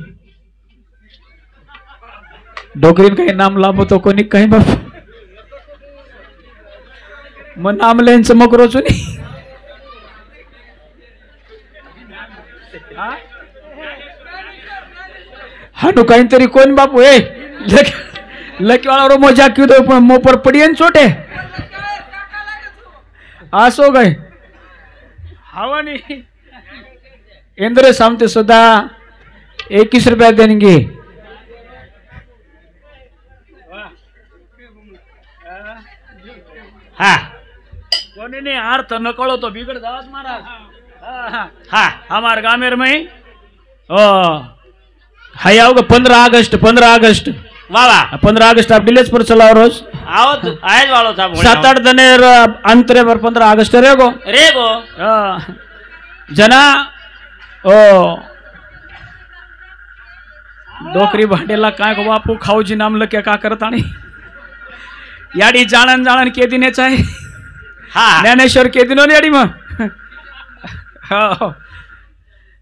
डोकरीन काही नाम लांबतो कोणी काही बाप मग नाम लेंच मग रोचून हानू काहीतरी कोण बापू ए लकीवाळा रो मजा क्यों दो पण मोपर पडियन छोटे आसो गए हवानी इंद्र सामते सुद्धा 21 रुपये देणगी हा कोणी ने अर्थ न कळो तो बिगड़ जावास महाराज हा हमार गामेर में हाय आओगे 15 अगस्त वा वा 15 अगस्त आप डिलेज पर चलाओ रोज आओ आयज वालो था 7-8 दनेर अंतरे पर 15 अगस्त रेगो जना ओ डोकरी भांडेला काय को बापू खाऊजी नाम लके का करतानी याडी जाणन के दिनेच आहे हा ज्ञानेश्वर के दिनो याडी मग हो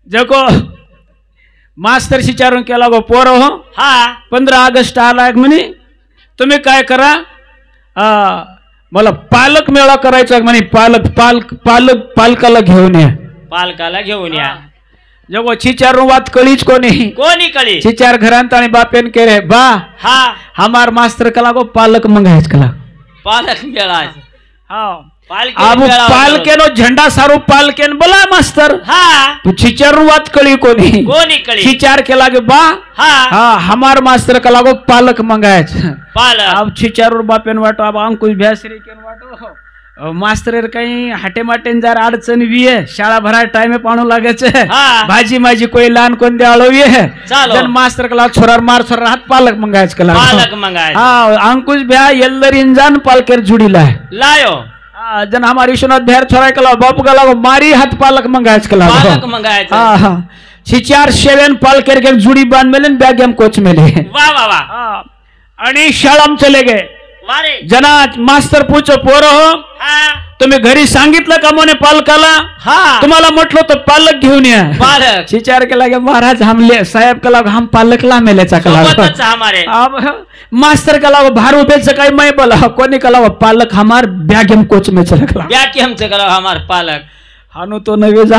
जको मास्तर शिचारून केला गो पोर हो हा 15 अगस्ट आला म्हणे तुम्ही काय करा मला पालक मेळा करायचा म्हणे पालकाला घेऊन या पालकाला घेऊन या जगो चिचारू वात कळीच कोणी कळी चिचार घरांत आणि बापेन के रे बा हा हमार मास्तर कला गो पालक मंगायच कला पालक मेळा हा पालके पालकेनो झंडा सारू पालकेन बोला मास्तर हा तू चिचारू वात कळी कोणी कळी चिचार केला गे बा हा हमार मास्तर कला गो पालक मंगायच पालक अब चिचारू बापेन वाटो अब अंकुश भ्यासरी केन वाटो मास्तर काही हाटे माटेन जार अडचण विये शाळा भराय टाइम पाणू लागायचं भाजी माझी कोई लहान कोण द्याळो ये जन मास्तर कला छोरार मार छोरार हात पालक मंगायच कला पालक मंगायच हा अंकुश भ्या एल्लरीन जान पालकेर जुडीला लायो जन हमारी विश्वनाथ भैर छोरा कला बापू कला मारी हाथ पालक मंगायच कला पालक मंगायच हाँ हाँ छिचार शेवेन पालकेर के जुड़ी बांध मेलेन बैग हम कोच मेले वाह वाह वाह आणि शाळाम चले गए वारे जना मास्तर पूछो पोरो हो हाँ तुम्ही घरी सांगितलं का म्हणे पालकाला हा तुम्हाला म्हटलं तर पालक घेऊन या पालक विचार केला की महाराज हमले साहेब कला हम पालक ला मेलेचा कला सोबतच हमारे मास्टर कला भार उभेच काही मै बोला कोणी कला पालक हमार ब्यागेम कोच में चला क्या की हमसे करो हमार पालक हानु तो नवे जा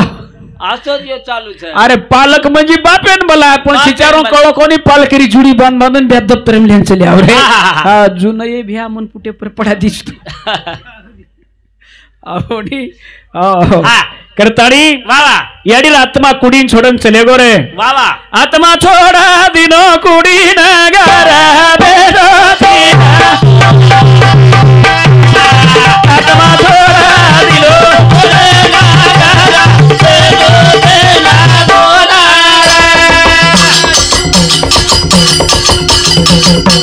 असंच हे चालू आहे अरे पालक म्हणजे बापेन मला पण बापेन सिचारो मला. कळो कोणी पालकरी जुडी बांध बांधून ब्या दप्तर में चले आवरे हा. हा जुन ये भ्या मन पुटे पर पडा दिसतो आवडी हा. करताड़ी वावा याडील आत्मा कुडीन छोडन चले गो रे वावा आत्मा छोड़ा दिनो कुडी नगरा बेरो दीना आत्मा छोड़ा दिनो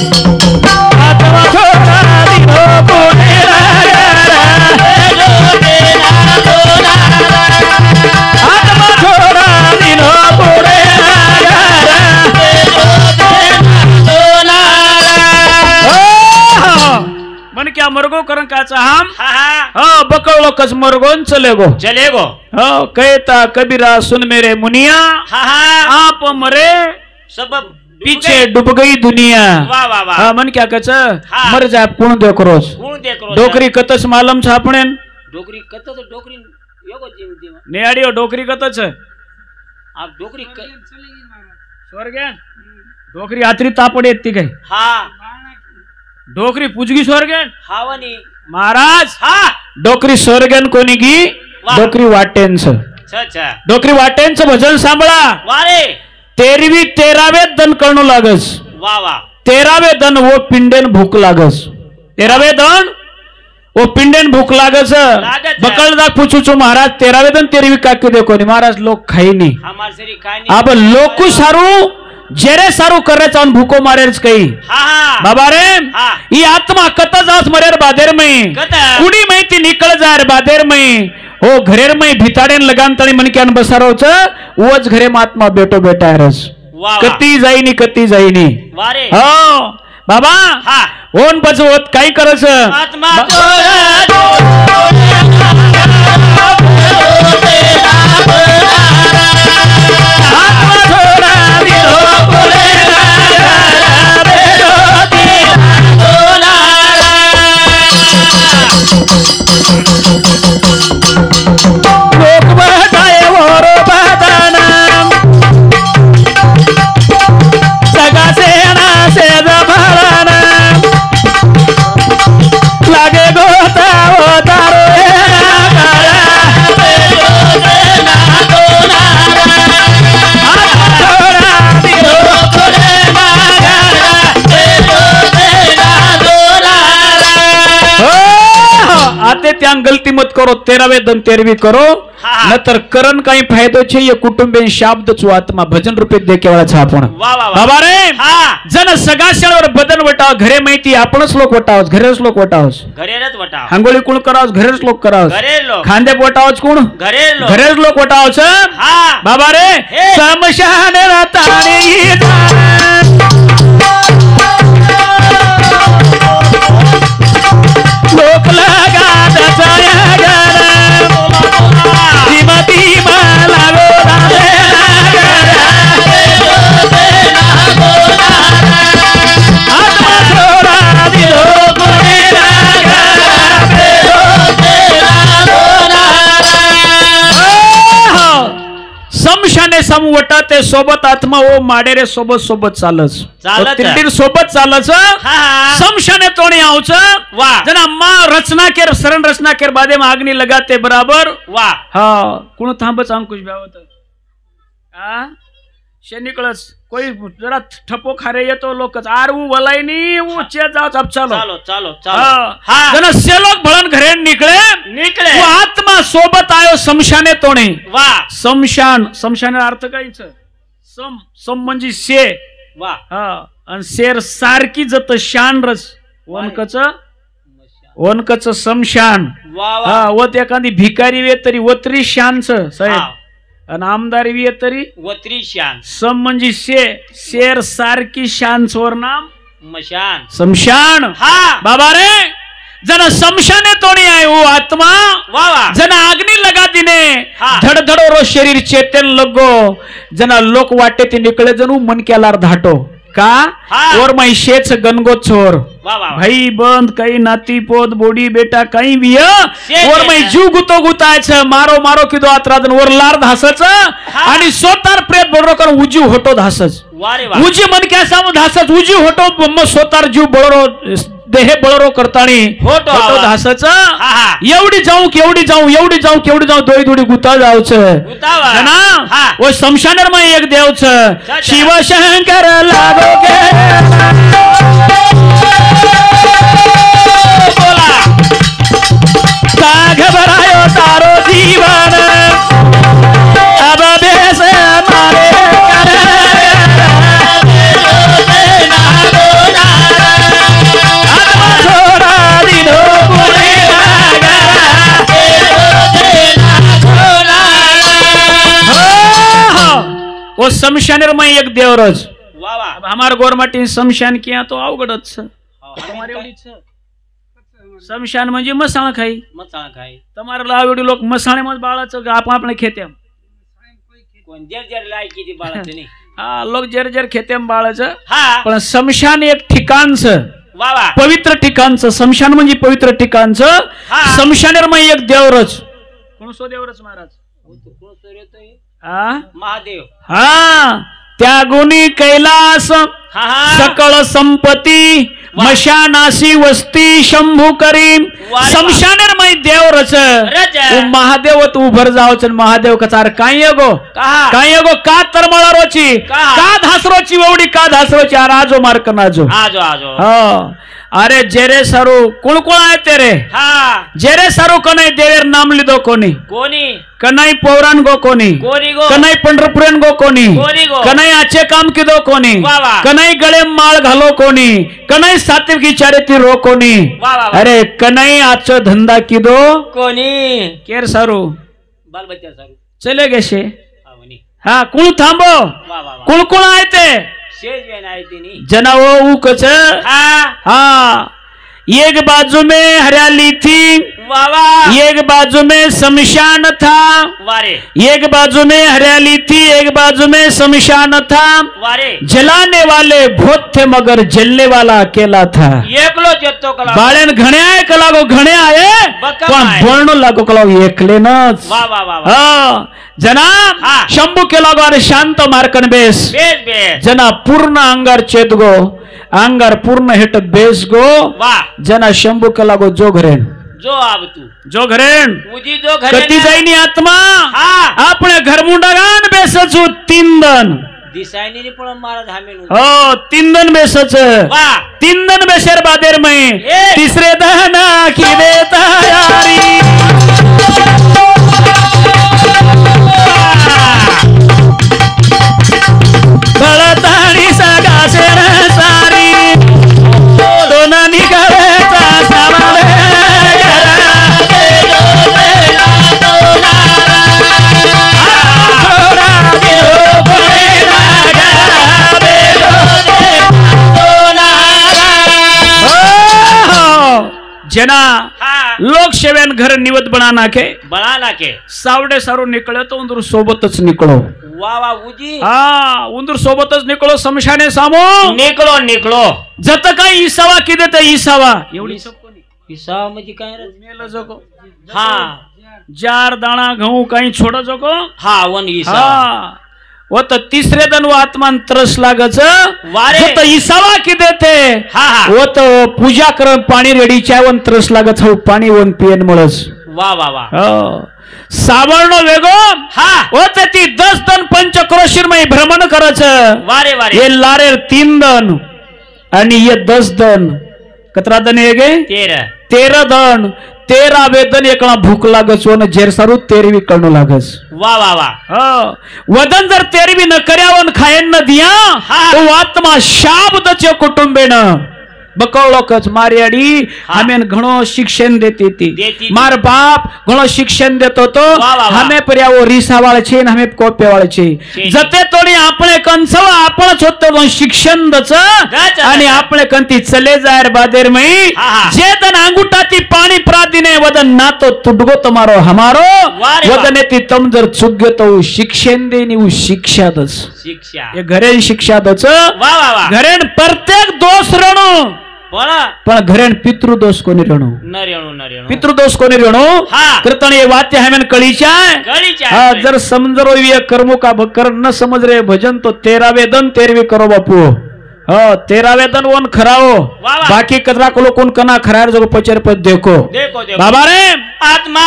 आत्मा छोड़ा दिनो कुडी आत्मा छोड़ा दिनो कुडी मन क्या मरगो करन काचा हम हाँ बकड़ लोकस मरगोन चले गो चले गो हाँ कहता कबीरा सुन मेरे मुनिया आप मरे सब पीछे डूब गई दुनिया वाह वाह वाह हाँ मन क्या कच हाँ. मर जाए कौन देख रोज कोण देख रो डोकरी कतच मालम छ આપણે डोकरी कत तो डोकरी योगो जीवती नेआडियो डोकरी कतच आप डोकरी चलेगी महाराज स्वर्गन डोकरी आत्री तापडे येती काय हा डोकरी पुजगी स्वर्गन हावनी महाराज हा डोकरी स्वर्गन कोणी गी वाह. डोकरी वाटेंच अच्छा डोकरी वाटेंच भजन सांभळा वारे 13वे दन करणू लागस वाह वाह 13वे दन वो पिंडेन भूक लागस 13वे दन वो पिंडेन भूक लागस लागस. बकलदा पूछू छू महाराज 13वे दन 13वी काकी देखो नहीं महाराज लोग खाई नहीं हमार सरी काय नाही अब लोकू सारू जेरे सारू करे चान भूको मारेच कई हा हा बाबा रे हा. ही आत्मा कत जास मरेर बादेर में कत? कुडी माहिती निकळ जार बादेर में हो घरेर में भिताडेन लगान तणी मन क्यान बसारोच वच घरे महात्मा बेटो बेटा रस वाह कती जाईनी कती जाईनी वारे हो बाबा हा ओन बजवत काय करस आत्मा आत्मा छोड़ा दिलो बोले लोक बहताए और बहतानाम सगा सेना से जभाराना लागे गोता वो तारो आते त्या गलती मत करो 13वे दन 13वी करो हा. नतर करण काही फायदो छे ये कुटुंबे शब्द चो आत्मा भजन रूपे देखे वाला छा आपण वाह वाह वाह बाबा रे हा जन सगाशाळवर बदन वटाव घरे माहिती आपणच लोक वटावस घरेच लोक वटावस घरेरच वटाव हांगोळी कोण करावस घरेच लोक करावस घरे लोक खांदे वटावस कोण घरे लोक घरेच लोक वटावस हा बाबा रे हे. समशान राताणी लोक लगा दचाया गरा श्रीमती मला गोदाले आत्मा छोड़ा दिलो गुणे समशाने समवटा ते सोबत आत्मा ओ माडेरे सोबत सोबत चालस चालत. तिरडीर सोबत चालस हा समशाने तोणी आवच वाह जना मा रचना केर शरण रचना केर बादे में आगनी लगाते बराबर वाह हा कोण थांबच अंकुश ब्यावत हा शेनिकळस कोई जरा ठपो खारे येतो लोकच आर ऊ वलायनी ऊ चे जाच अब चालो चालो चालो चालो हा जना सेलोक भळन घरे निकळे निकले वो आत्मा सोबत आयो समशाने तोणे वाह समशान समशाने अर्थ कायच सम म्हणजे शे वाह हा आणि शेर सारखी जत शान रस वनकच समशान वाह हा वाह वत एखादी भिकारी वे तरी वत्री शानच हा. साहेब आणि आमदार वे तरी वत्री शान सम म्हणजे शेर सारखी शान चोर नाम मशान समशान हा बाबा रे जना शमशाने तोड़ी आए वो आत्मा वाह वाह जना अग्नि लगा दिने हाँ। धड़धड़ो रो शरीर चेतन लगो जना लोक वाटे ते निकले जनू मन के लार धाटो का हाँ। और मैं शेच गनगो छोर वाह वाह भाई बंद कई नाती पोत बोडी बेटा कई भी शेच और मैं आहे. जीव गुतो गुतायच मारो मारो किदो आत्रादन वर लार धासच आणि सोतार प्रेत बळरो कर उजी होटो धासच वाह रे वाह उजी मन क्या साम धासच उजी होटो मग सोतार जीव बळरो देह बळरो करतानी होटो आवा. धासच हा. एवढी जाऊ केवढी जाऊ एवढी जाऊ केवढी जाऊ दोडी दोडी गुता जाऊच गुतावा. ना हा. वो शमशानर में एक देवच अच्छा. शिव शंकर लागोगे बोला का घबरायो तारो जीवन अब बेस मारे करे आत्मा छोड़ा दिनो बुरे वो शमशानर में एक देवरज वाह वाह अब हमार गोरमाटी शमशान किया तो अवघडच शमशान म्हणजे मसाळ खाई मत सांग काय તમારે લાવડી લોક મસાણે માં બાળા છે આપ આપણે ખેતેમ कोण जर जर लायकी ती बाळाचं नाही હા લોક જેર જેર ખેતેમ બાળા છે हा पण शमशान एक ठिकाण છે वाह वाह पवित्र ठिकाण છે शमशान म्हणजे पवित्र ठिकाण છે हा. शमशानेर માં एक देवरज कोण सो देवरज महाराज कोण सूर्य येतोय हा महादेव हा त्या गुणी कैलास हा हा सकळ संपत्ती वाह. मशानासी वस्ती शंभू करीम वाह. शमशानेर मै देव रच रच. महादेव तू उभर जावच महादेव कचार काय गो कहा काय गो का तरमळा रोची का? का धासरोची एवढी का धासरोची आजो मार्क नाजो आजो आजो हा अरे जेरे सारू कोण कोण आहे तेरे हा जेरे सारू कनाई देवेर नाम लिदो कोणी कोणी कनाई पौराण गो कोणी कोणी गो कनाई पंढरपुरेन गो कोणी कोणी गो कनाई आचे काम किदो कोणी वाह वाह. कनाई गळे माळ घालो कोणी कनाई सात्विकी चारिती रो कोणी वाह वाह वाह. अरे कनाई आचो धंदा किदो कोणी केर सारू बाल बच्चा सारू चले गेशे आवनी हा कुळ थांबो वाह वाह वाह कुळ कुळ आहे ते शेज वेन आहे तिनी जनावो उकच हा हाँ एक बाजू में हरियाली थी वाह वाह एक बाजू में शमशान था वारे एक बाजू में हरियाली थी एक बाजू में शमशान था वारे जलाने वाले बहुत थे मगर जलने वाला अकेला था एकलो जेतो कला बाळेन घणे आहे कलागो घणे आहे बक्का पण आहे. बोलणं लागो कलागो एकलेनच वाह वाह वाह वाह हा जनाब हा. शंभू केलागो अरे शांत मार्कन बेस बेस बेस जना पूर्ण अंगार चेत गो अंगार पूर्ण हेट बेस गो वाह जना शंभू केलागो जो घरेन जो आब तू जो घरेन उजी जो घरे कती जाईनी आत्मा हा આપણે ઘરમુંડાગાન બેસଛୁ તીંદન दिसायनी नी पण महाराज हामेनु हो तींदन बेसच वाह तींदन बेसर बादेर में ए. तिसरे दहना की देता यारी बळताणी सगा शेर सारी दोन निघालेचा सामाले जना हा लोकसेवेन घर निवत बना नाखे बळा नाके सावडे सारू निकळे तो उंदूर सोबतच निकळो वाह वाह उजी हा उंदूर सोबतच निकळो समशाने सामो निकलो निकलो जत काही इसावा की देते इसावा एवढी हिसा म्हणजे काय रे मेलं जोको हा जार दाणा गहू काही छोड जोको हा वन हिसा हा वो तो तीसरे दिन वो आत्मान तरस लागच वारे. जत इसावा की देते हा हा वो तो पूजा कर पाणी रेडी चावन तरस लागत हो पाणी वन पियन मळस वाह वाह वाह सावर्ण वेगो हा ओ ते ती 10 दन पंचक्रोशीर मै भ्रमण करच वारे वारे ये लारे 3 दन आणि ये 10 दन कतरा दन हेगे 13 दन 13 वेदन एकला भूक लागस वन जेर सारू 13वी करणू लागस वाह वाह वाह वदन जर 13वी न कर्यावन खायन न दिया हा. तो आत्मा शाब्दचे कुटुंबेन બકવળો કચ્છ મારિયાડી અમે ઘણો શિક્ષણ દેતી હતી માર બાપ ઘણો શિક્ષણ દેતો તો અમે પર્યાવો રીસાવાળ છે ને અમે કોપ્યાવાળ છે જતે તોડી આપણે કંસવ आपण છોતો શિક્ષણ દચ અને આપણે કંતી ચલે જાયર બાદેર મઈ જે તન અંગૂઠાથી પાણી પ્રાદીને વદન ના તો તુડગો તમારો હમારો વદનેથી તમ જર ચુગ્યો તો શિક્ષણ દેની હું શિક્ષા દચ शिक्षा એ ઘરે શિક્ષા દચ वाह वाह वाह ઘરે પ્રત્યેક દોષ રણો પણ ઘરે પિતૃદોષ કોની રણો नरेणु પિતૃદોષ કોની રણો हाँ कृतन ये वात्य है मैंने कड़ी चाय हाँ जर समझरो ये कर्मों का बकर न समझ रहे भजन तो 13 वेदन 13वीं करो बापू हाँ 13 वेदन वन खराओ बाकी कतरा को लोग कौन कना खरार जो पचर पर देखो बाबा रे आत्मा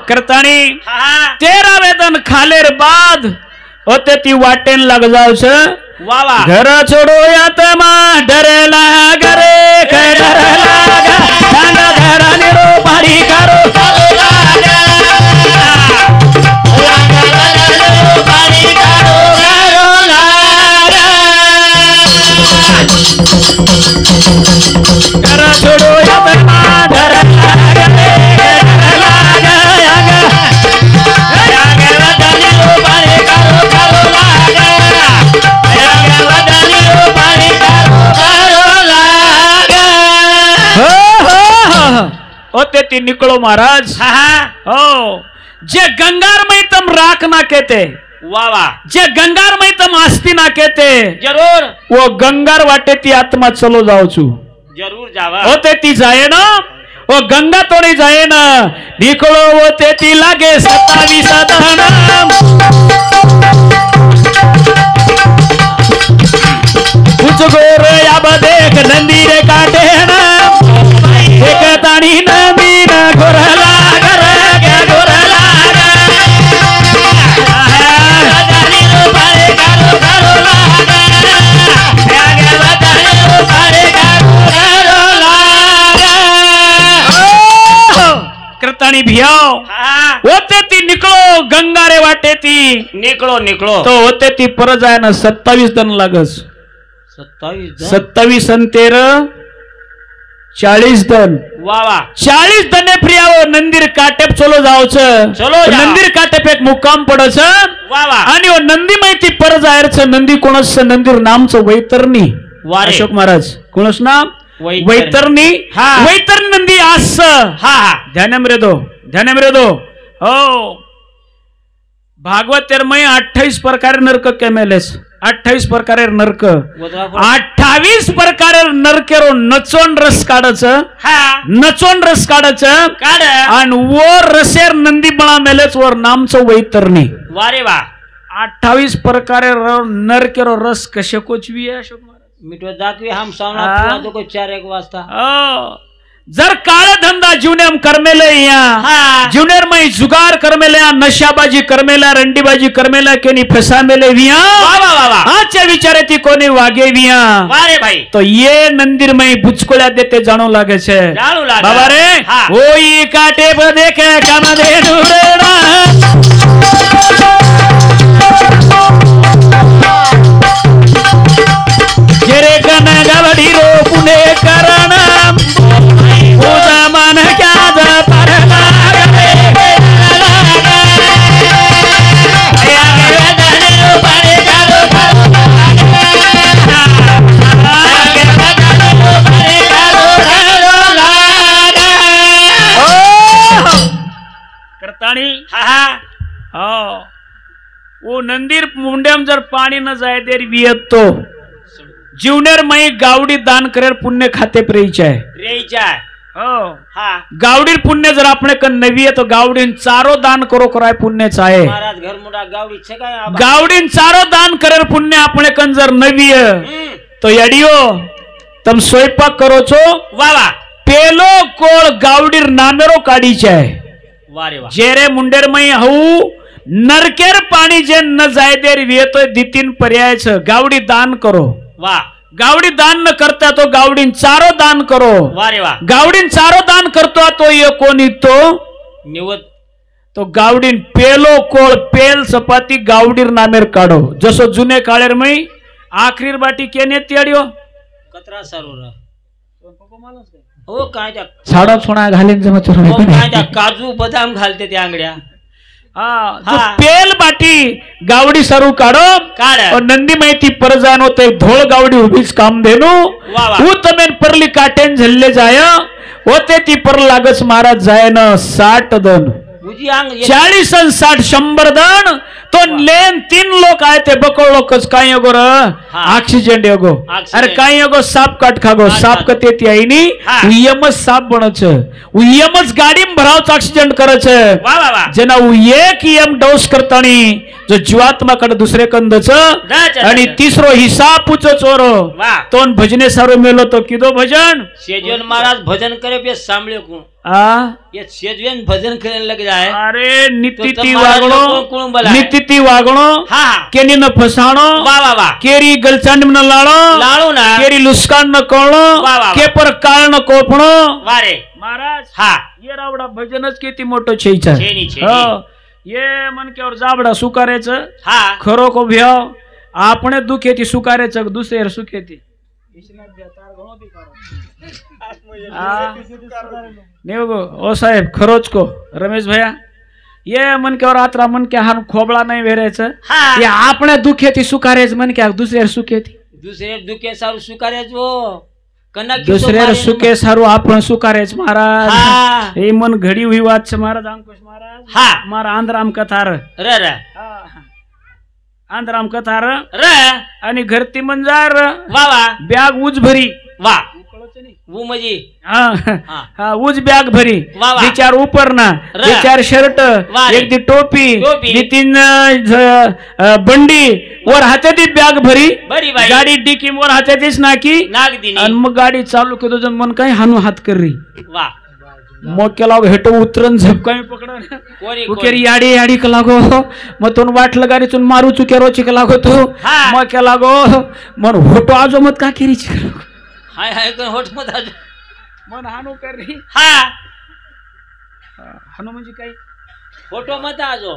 करतानी 13 वेदन खालेर बाद होते ती वाटेन लग जाओ छे वाह वाह घर छोड़ो या तमा डरेला घरे के डरेला गाना घरा निरो पारी करो घर छोड़ो या तमा डरेला घरे ओते निकलो महाराज हो जे गंगार में तम राख ना कहते वाह वाह जे गंगार में तम आस्ती ना कहते जरूर वो गंगार वाटे ती आत्मा चलो जाओ छू जरूर जावा ओते ती जाए ना वो गंगा तोड़ी जाए ना निकलो ओते ती लागे 27 दहना कुछ गोर या बदेख नंदी रे काटे ना एक तानी नंदी ना गोरला गर के गोरला कृतानी भियाओ होते ती निकलो गंगा रे वाटे ती निकलो निकलो तो होते ती पर जाय ना 27 दन लागस 27 અને 13 40 દન वाह वाह 40 દને પ્રિયાઓ નંદીર કાટેપ ચલો જાવ છે ચલો નંદીર કાટેપ એક મુકામ પડે છે वाह वाह आणि ओ नंदी माहिती पर जायर છે नंदी कोणस नंदीर नाम છે वैतरणी अशोक महाराज कोणस नाम वैतरणी वैतरणी नंदी आस हा हा ध्यान में दो हो भागवत तेरमय 28 प्रकार नरक केमेलेस 28 प्रकारे नरक 28 प्रकारे नरकेरो नचोन रस काढच नचोन रस काढच काढ आणि वो रसेर नंदी बळा मेलेच वर नामचं वैतरणी वारे वा 28 प्रकारे नरकेरो रस कसे कोचवी आहे अशोक महाराज मिठो दाखवी हम सावना तो को 4-1 वाजता जर काळे धंदा जीवनेम करमेले या जीवनेर में जुगार करमेले नशाबाजी करमेला रंडीबाजी करमेला केनी फसामेले विया आजच्या विचारे ती कोणी वागे विया वारे भाई तो ये मंदिर में बुचकोळ्या देते जाणू लागे छे बाबा रे ओई काटे ब देखे काम दे नुरेडा जेरे कन गवडी रो पुणे करणा पूजा मन क्या जा पर लागे या वेदन पर करो करतानी हा हो वो नंदीर मुंडेम जर पाणी न जाय देर वियत तो जीवनेर मई गावडी दान करेर पुण्य खाते प्रेईचाय हो हाँ गावडी पुण्य जर आपने कन नवी है तो गावडीन चारो दान करो कराय पुण्य चाहे महाराज घर मुंडा गावडी छे काय गावडीन चारो दान करेर पुण्य आपने कन जर नवी है तो यडियो तम स्वयंपाक करो छो वावा पेलो कोळ गावडीर नामेरो काढी चाय वारे वा जेरे मुंडेर मई हऊ नरकेर पाणी जे न जाय देर वियतोय दितीन पर्याय छ गावडी दान करो वा गावडी दान न करता तो गावडीन चारो दान करो. वा रे वा. गावडीन चारो दान करतो तो ये कोणी तो निवत तो गावडीन पेलो कोळ पेल सपाती गावडीर नामेर काढो. जसो जुने काळेर मै आखरीर बाटी केने त्याडियो कतरा सरोवर हो काय त्या साडा सोना घालीन जमत हो काय त्या काजू बदाम घालते त्या आंगड्या. हा पेल बाटी गावडी सरू काढो. काढ. और नंदी माहिती पर जानो ते धोळ गावडी उभीच काम देनो. वा वा. हु तमेन परली काटेन झल्ले जाय होते ती पर लागच महाराज जाय न 60 दन उजी अंग 40 आणि 60 100 दन तो लेन 3 लोक आहे ते बकळ लोकच काय योगो र ऑक्सिजन योगो. अरे काय योगो साप काट खागो साप कते ती आईनी उयमच साप बनच उयमच गाडी भरावच ऑक्सिजन करच. वा वा वा. जना एक यम डोस करतानी जो जीवात्मा कडे दुसरे कंदच आणि तिसरो हिसाब पुचो चोरो वा. तोन भजने सारो मेलो तो किदो भजन सेजन महाराज भजन करे पे सांभळे को ये सेजन भजन करे लग जाए. अरे नीति तो ती महाराज लोगों को वागणो कौन बोला है? नीति ती वागणो हाँ केनी न फसाणो वा वा वा. केरी गलचांड न लाळो लाळू ना केरी लुस्कान न कळणो वा वा. के पर काळ न कोपणो. वा रे महाराज हा ये रावडा भजनच किती मोठं छेईचा. छेनी छेनी. हो ये मनक्यावर जाबडा सुकारायचं हा खरो को भ्याव आपणे दुख येते सुकारायचं दुसरे सुख येते. नहीं गो ओ साहेब खरोच को रमेश भैया ये मन के और आत्रा मन के हान खोबळा नाही वेरायचं. हा. ये आपणे दुख येते सुकारायचं मन के दुसरे सुख येते. दुसरे दुखे सारू सुकारे जो कनक दुसरे सुखे सारू आपण सुकारायचं महाराज. हा. हे मन घडी हुई वाच छे महाराज अंकुश महाराज. हा मारा आंध्राम कथार र र आंध्राम कथार र आणि घरती मंजार वा वा बॅग उज भरी वा वो मजी हा उज बॅग भरी वा वा. विचार ऊपर ना र. विचार शर्ट वा रे. एक दी टोपी टोपी. दी 3 बंडी वर हातातीच बॅग भरी बरी बाई गाडी डिकी वर हातातीच नाकी नाग दिनी आणि मग गाडी चालू केलो जण मन काय हानू हात करी वा मग केला हेटो उतरन झपकाय पकडा कोणी उकेरी याडी याडी का लागो मग तो वाट लगारीतून मारू चुकेरो चिक लागो तो हा. मग के लागो मन होटो आजो मत का केरी चिक हाय हाय कोण होठ मत आज मन हानू करी हा हानू म्हणजे काय फोटो मत आजो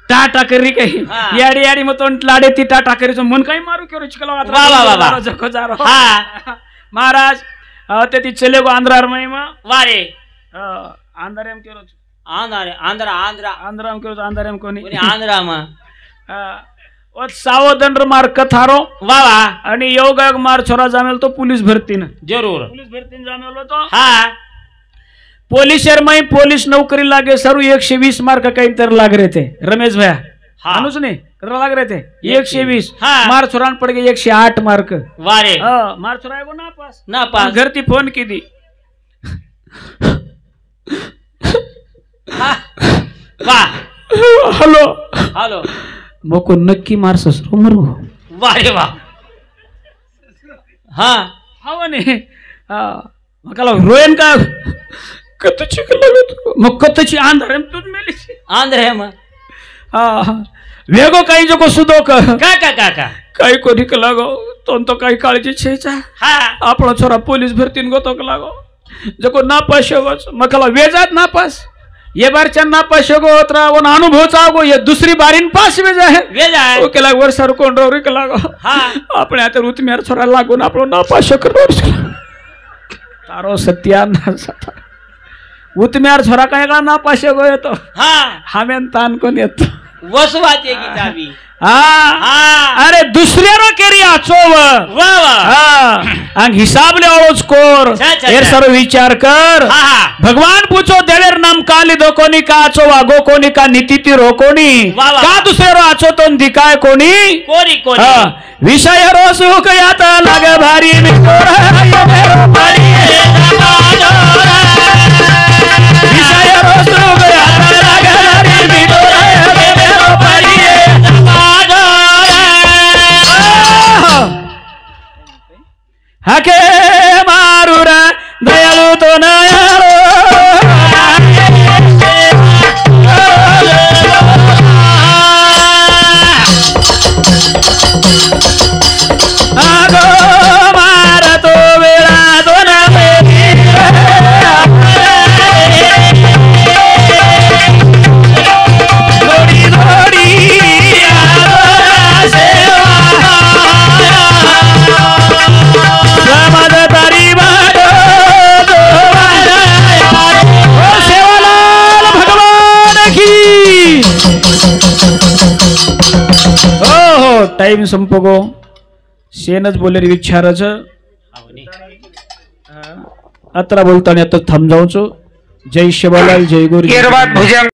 टाटा करी काही हा. याडी याडी मग तो लाडे ती टाटा करीचं मन काही मारू केरो चिक वा वा वा वा. जखो जारो हा महाराज ते ती चले गो आंध्रार महिमा वारे आंध्राम केरो आंध्र आंध्र आंध्र आंध्राम केरो आंध्राम कोणी कोणी आंध्र मा ओ सावदंड मार कथारो वा वा आणि योगायोग मार छोरा जामेल तो पोलीस भरतीनं जरूर पोलीस भरतीनं जामेल होतो हा पोलीस शर्मा पोलीस नौकरी लागे सर्व 120 मार्क काही तर लाग रहे थे रमेश भैया हाँ. अनुज ने लाग रहे थे 120 हाँ. मार छोरान पड़ गए 108 मार्क वारे मार छोरा है वो ना पास ना पास घर ती फोन की दी हा वा हॅलो हॅलो मोको नक्की मार ससरो मरू वारे वा हा हा ने मकाला रोयन का कतची लागत मग कतची अंधार तुझ मेली आंध्र है मग वेगो काही जो को सुदो का का काही को निक लागो तो काही काळजी छेचा हा आपला छोरा पोलीस भरतीन गोतो का लागो जको नापास होगो मकाला वेजात नापास ये बार चन नापास होगो उतरा वो अनुभव चागो ये दूसरी बारीन पास वेजा है वेजा है ओके लाग वर्षा कोण रोरी का लागो हा આપણે आता रुतमेर छोरा लागून આપણો નાપાસ કરો તારો સત્યાનાશ ઉતમેર છોરા કઈ કા નાપાસ ગયો તો हा હામેન તાન કોણ येतो वसवाचे की चावी हा हा अरे दुसऱ्यारो केरी आचोव वा वा हा अंग हिसाब ले ओळच कोर अच्छा. एर सर्व विचार कर हा हा भगवान पूछो देवेर नाम काली दो कोणी का आचो वागो कोणी का नीतीती रो कोणी वा वा. का दुसऱ्यारो आचो तो दिकाय कोणी कोरी कोरी हा विषय रो सुख याता लागे भारी मित्र ये मेरो भारी विषय रो सुख याता लागे भारी मित्र ये मेरो भारी हाके मारुरा दयालु तो नयालो हो टाइम संप गो शेनच बोले रे विचाराच अत्रा बोलताना आता थांब जाऊचो जय शिवलाल जय गुरु केरवात भुजंग